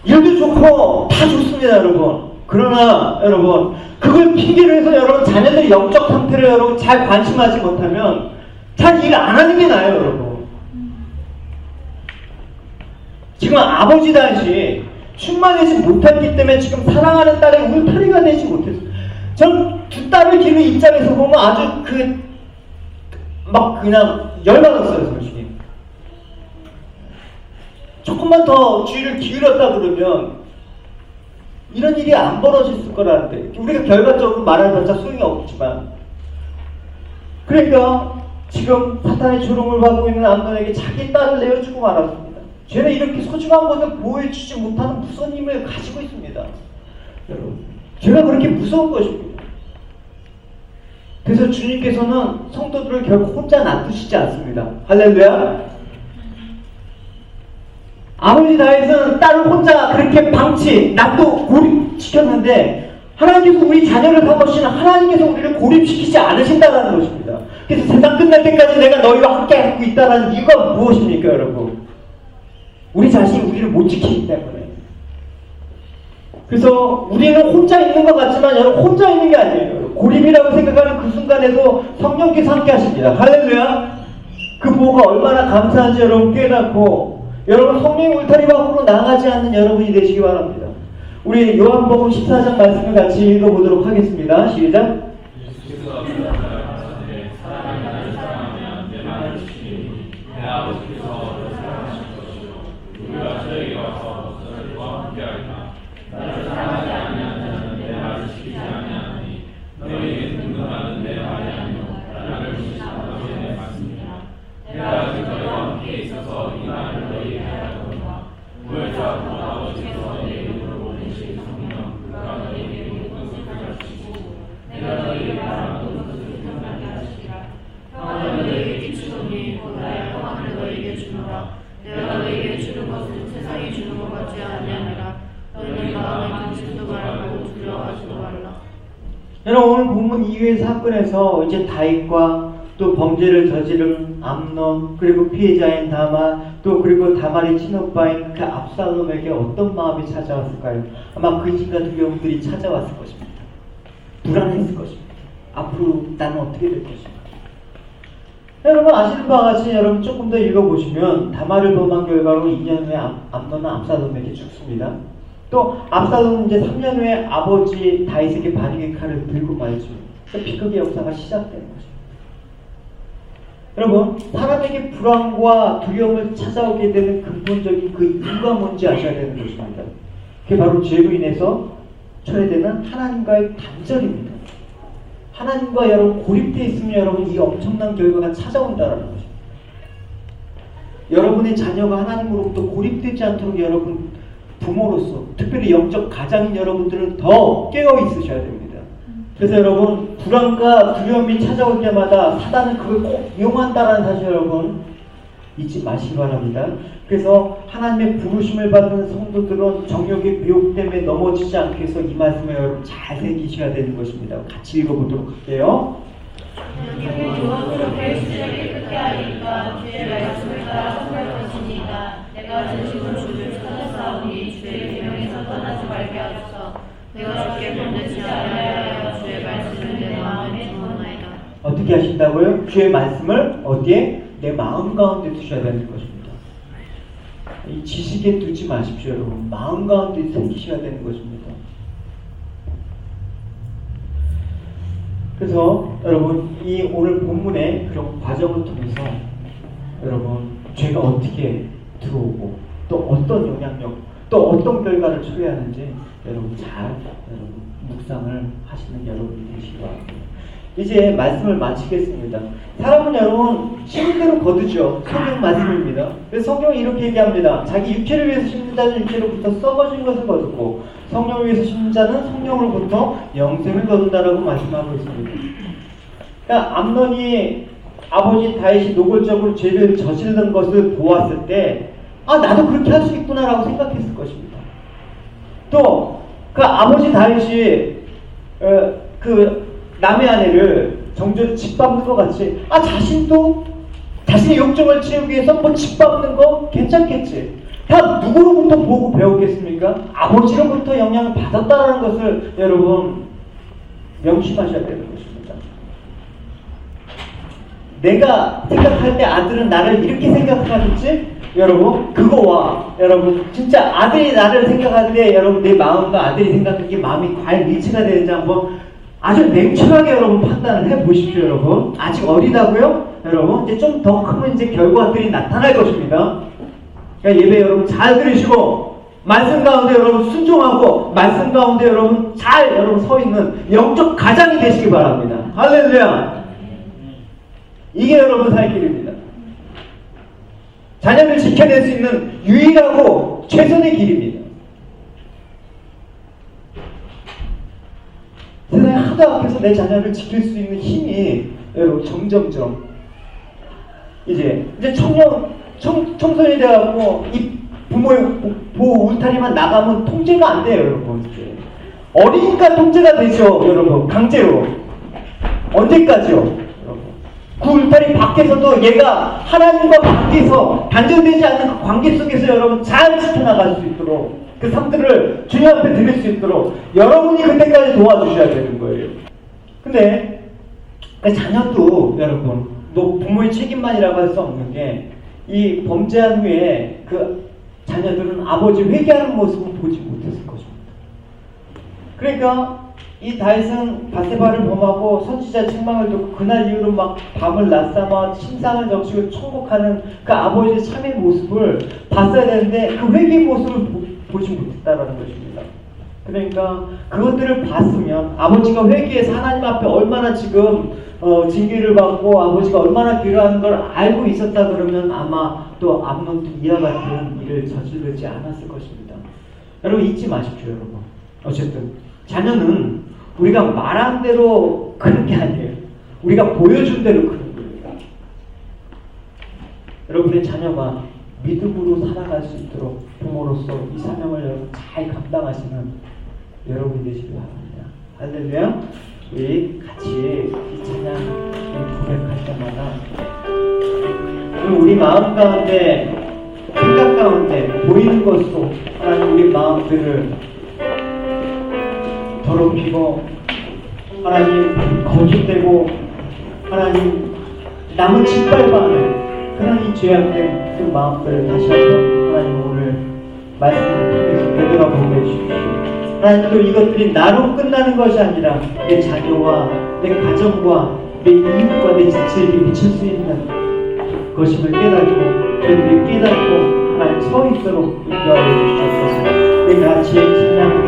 Speaker 1: 일도 좋고 다 좋습니다, 여러분. 그러나 여러분 그걸 핑계로 해서 여러분 자녀들의 영적 상태를 여러분 잘 관심하지 못하면 잘 일 안 하는 게 나아요, 여러분. 지금 아버지 다시 충만하지 못했기 때문에 지금 사랑하는 딸의 울타리가 되지 못했어요. 전 두 딸을 기르는 입장에서 보면 아주 막 그냥 열받았어요, 솔직히. 조금만 더 주의를 기울였다 그러면 이런 일이 안 벌어졌을 거라는데 우리가 결과적으로 말해봤자 소용이 없지만 그러니까 지금 사탄의 조롱을 받고 있는 암논에게 자기 딸을 내어주고 말았습니다. 쟤는 이렇게 소중한 것을 보여주지 못하는 무서운 힘을 가지고 있습니다. 여러분, 쟤가 그렇게 무서운 것입니다. 그래서 주님께서는 성도들을 결코 혼자 놔두시지 않습니다. 할렐루야. 아버지 다윗은 딸을 혼자 그렇게 놔두 고립시켰는데 하나님께서 우리 자녀를 사모시는 하나님께서 우리를 고립시키지 않으신다는 것입니다. 그래서 세상 끝날 때까지 내가 너희와 함께 하고 있다는 이유가 무엇입니까, 여러분? 우리 자신이 우리를 못 지키기 때문에. 그래서 우리는 혼자 있는 것 같지만 여러분 혼자 있는 게 아니에요. 고립이라고 생각하는 그 순간에도 성령께서 함께 하십니다. 할렐루야. 그 보호가 얼마나 감사한지 여러분 깨닫고 여러분 성령 울타리 밖으로 나가지 않는 여러분이 되시기 바랍니다. 우리 요한복음 14장 말씀을 같이 읽어보도록 하겠습니다. 시작. 여러분 오늘 본문 이후의 사건에서 이제 다윗과 또 범죄를 저지른 암논 그리고 피해자인 다말 또 그리고 다말의 친오빠인 그 압살롬에게 어떤 마음이 찾아왔을까요? 아마 근심과 두려움들이 찾아왔을 것입니다. 불안했을 것입니다. 앞으로 나는 어떻게 될 것인가? 여러분 아시는 바와 같이 여러분 조금 더 읽어보시면 다말을 범한 결과로 2년 후에 암논은 압살롬에게 죽습니다. 또 압살롬은 이제 3년 후에 아버지 다윗에게 반역의 칼을 들고 말죠. 비극의 역사가 시작되는 것입니다. 여러분 사람에게 불안과 두려움을 찾아오게 되는 근본적인 그 이유가 뭔지 아셔야 되는 것입니다. 그게 바로 죄로 인해서 초래되는 하나님과의 단절입니다. 하나님과 여러분 고립되어 있으면 여러분 이 엄청난 결과가 찾아온다는 것입니다. 여러분의 자녀가 하나님으로부터 고립되지 않도록 여러분 부모로서 특별히 영적 가장인 여러분들은 더 깨어 있으셔야 됩니다. 그래서 여러분 불안과 두려움이 찾아올 때마다 사단은 그걸 꼭 이용한다는 사실 여러분 잊지 마시기 바랍니다. 그래서 하나님의 부르심을 받는 성도들은 정욕의 미혹 때문에 넘어지지 않게 해서 이 말씀을 여러분 잘 새기셔야 되는 것입니다. 같이 읽어보도록 할게요.
Speaker 2: 유혹으로 벨시를 깨끗게 하리까 주의 말씀을 따라 선할 것이니까 내가 진심으로 주를 찾아싸우니 주의 계명에서 떠나지 말게 하소서. 내가 주께 변하지 않아야 주의 말씀을 내 마음에 두었나이다.
Speaker 1: 어떻게 하신다고요? 주의 말씀을 어디에? 내 마음 가운데 두셔야 되는 것입니다. 이 지식에 두지 마십시오, 여러분. 마음 가운데 새기셔야 되는 것입니다. 그래서 여러분 이 오늘 본문의 그런 과정을 통해서 여러분 죄가 어떻게 들어오고 또 어떤 영향력 또 어떤 결과를 초래하는지 여러분 잘 여러분 묵상을 하시는 여러분이 되시기 바랍니다. 이제 말씀을 마치겠습니다. 사람은 여러분 심은 대로 거두죠. 성경 말씀입니다. 그래서 성경이 이렇게 얘기합니다. 자기 육체를 위해서 심는 자는 육체로부터 썩어진 것을 거두고 성령을 위해서 심는 자는 성령으로부터 영생을 거둔다라고 말씀하고 있습니다. 그러니까 암논이 아버지 다윗이 노골적으로 죄를 저지른 것을 보았을 때 나도 그렇게 할 수 있구나라고 생각했을 것입니다. 또 그 아버지 다윗이 그 남의 아내를 정죄 짓밟는 것 같이 자신도 자신의 욕정을 채우기 위해서 뭐 짓밟는 거 괜찮겠지. 다 누구로부터 보고 배우겠습니까? 아버지로부터 영향을 받았다라는 것을 여러분 명심하셔야 되는 것입니다. 내가 생각할 때 아들은 나를 이렇게 생각하겠지? 여러분 그거와 여러분 진짜 아들이 나를 생각할 때 여러분 내 마음과 아들이 생각하기에 마음이 과연 일치가 되는지 한번 아주 냉철하게 여러분 판단을 해보십시오. 여러분 아직 어리다고요? 여러분 이제 좀 더 크면 이제 결과들이 나타날 것입니다. 그러니까 예배 여러분 잘 들으시고 말씀 가운데 여러분 순종하고 말씀 가운데 여러분 잘 여러분 서 있는 영적 가장이 되시기 바랍니다. 할렐루야. 이게 여러분 살 길입니다. 자녀를 지켜낼 수 있는 유일하고 최선의 길입니다. 세상에 하도 앞에서 내 자녀를 지킬 수 있는 힘이 여러분 점점점 이제 청소년이 돼갖고 이 부모의 보호 울타리만 나가면 통제가 안 돼요. 여러분 이제 어리니까 통제가 되죠. 여러분 강제로 언제까지요? 그 울타리 밖에서도 얘가 하나님과 밖에서 단절되지 않는 그 관계 속에서 여러분 잘 지켜나갈 수 있도록 그 삶들을 주님 앞에 드릴 수 있도록 여러분이 그때까지 도와주셔야 되는 거예요. 근데 그 자녀도 여러분 또 부모의 책임만이라고 할 수 없는 게 이 범죄한 후에 그 자녀들은 아버지 회개하는 모습을 보지 못했을 것입니다. 그러니까 이 다윗은 바세바를 범하고 선지자 책망을 듣고 그날 이후로 막 밤을 낮삼아 침상을 적시고 천국하는 그 아버지의 참의 모습을 봤어야 되는데 그 회개의 모습을 보지 못했다라는 것입니다. 그러니까 그것들을 봤으면 아버지가 회개해서 하나님 앞에 얼마나 지금 징계를 받고 아버지가 얼마나 필요한 걸 알고 있었다 그러면 아마 또 암논도 이와 같은 일을 저지르지 않았을 것입니다. 여러분 잊지 마십시오. 여러분 어쨌든 자녀는 우리가 말한 대로 크는 게 아니에요. 우리가 보여준 대로 크는 거예요. 여러분의 자녀가 믿음으로 살아갈 수 있도록 부모로서 이 사명을 여러분 잘 감당하시는 여러분이 되시기 바랍니다. 할렐루야. 우리 같이 이 찬양 고백할 때마다 우리 마음 가운데 생각 가운데 보이는 것으로 하나님 우리 마음들을 더럽히고 하나님 거짓되고 하나님 남을 짓밟아하는 그런 이 죄악된 그 마음들을 다시 한번 하나님 오늘 말씀을 통해서 되돌아보게 해주십시오. 하나님 또 이것들이 나로 끝나는 것이 아니라 내 자녀와 내 가정과 내 이웃과 내 지체에게 미칠 수 있는 것임을 깨닫고 저희들이 깨닫고 하나님 서 있도록 인도하여 주시옵소서. 우리 같이 찬양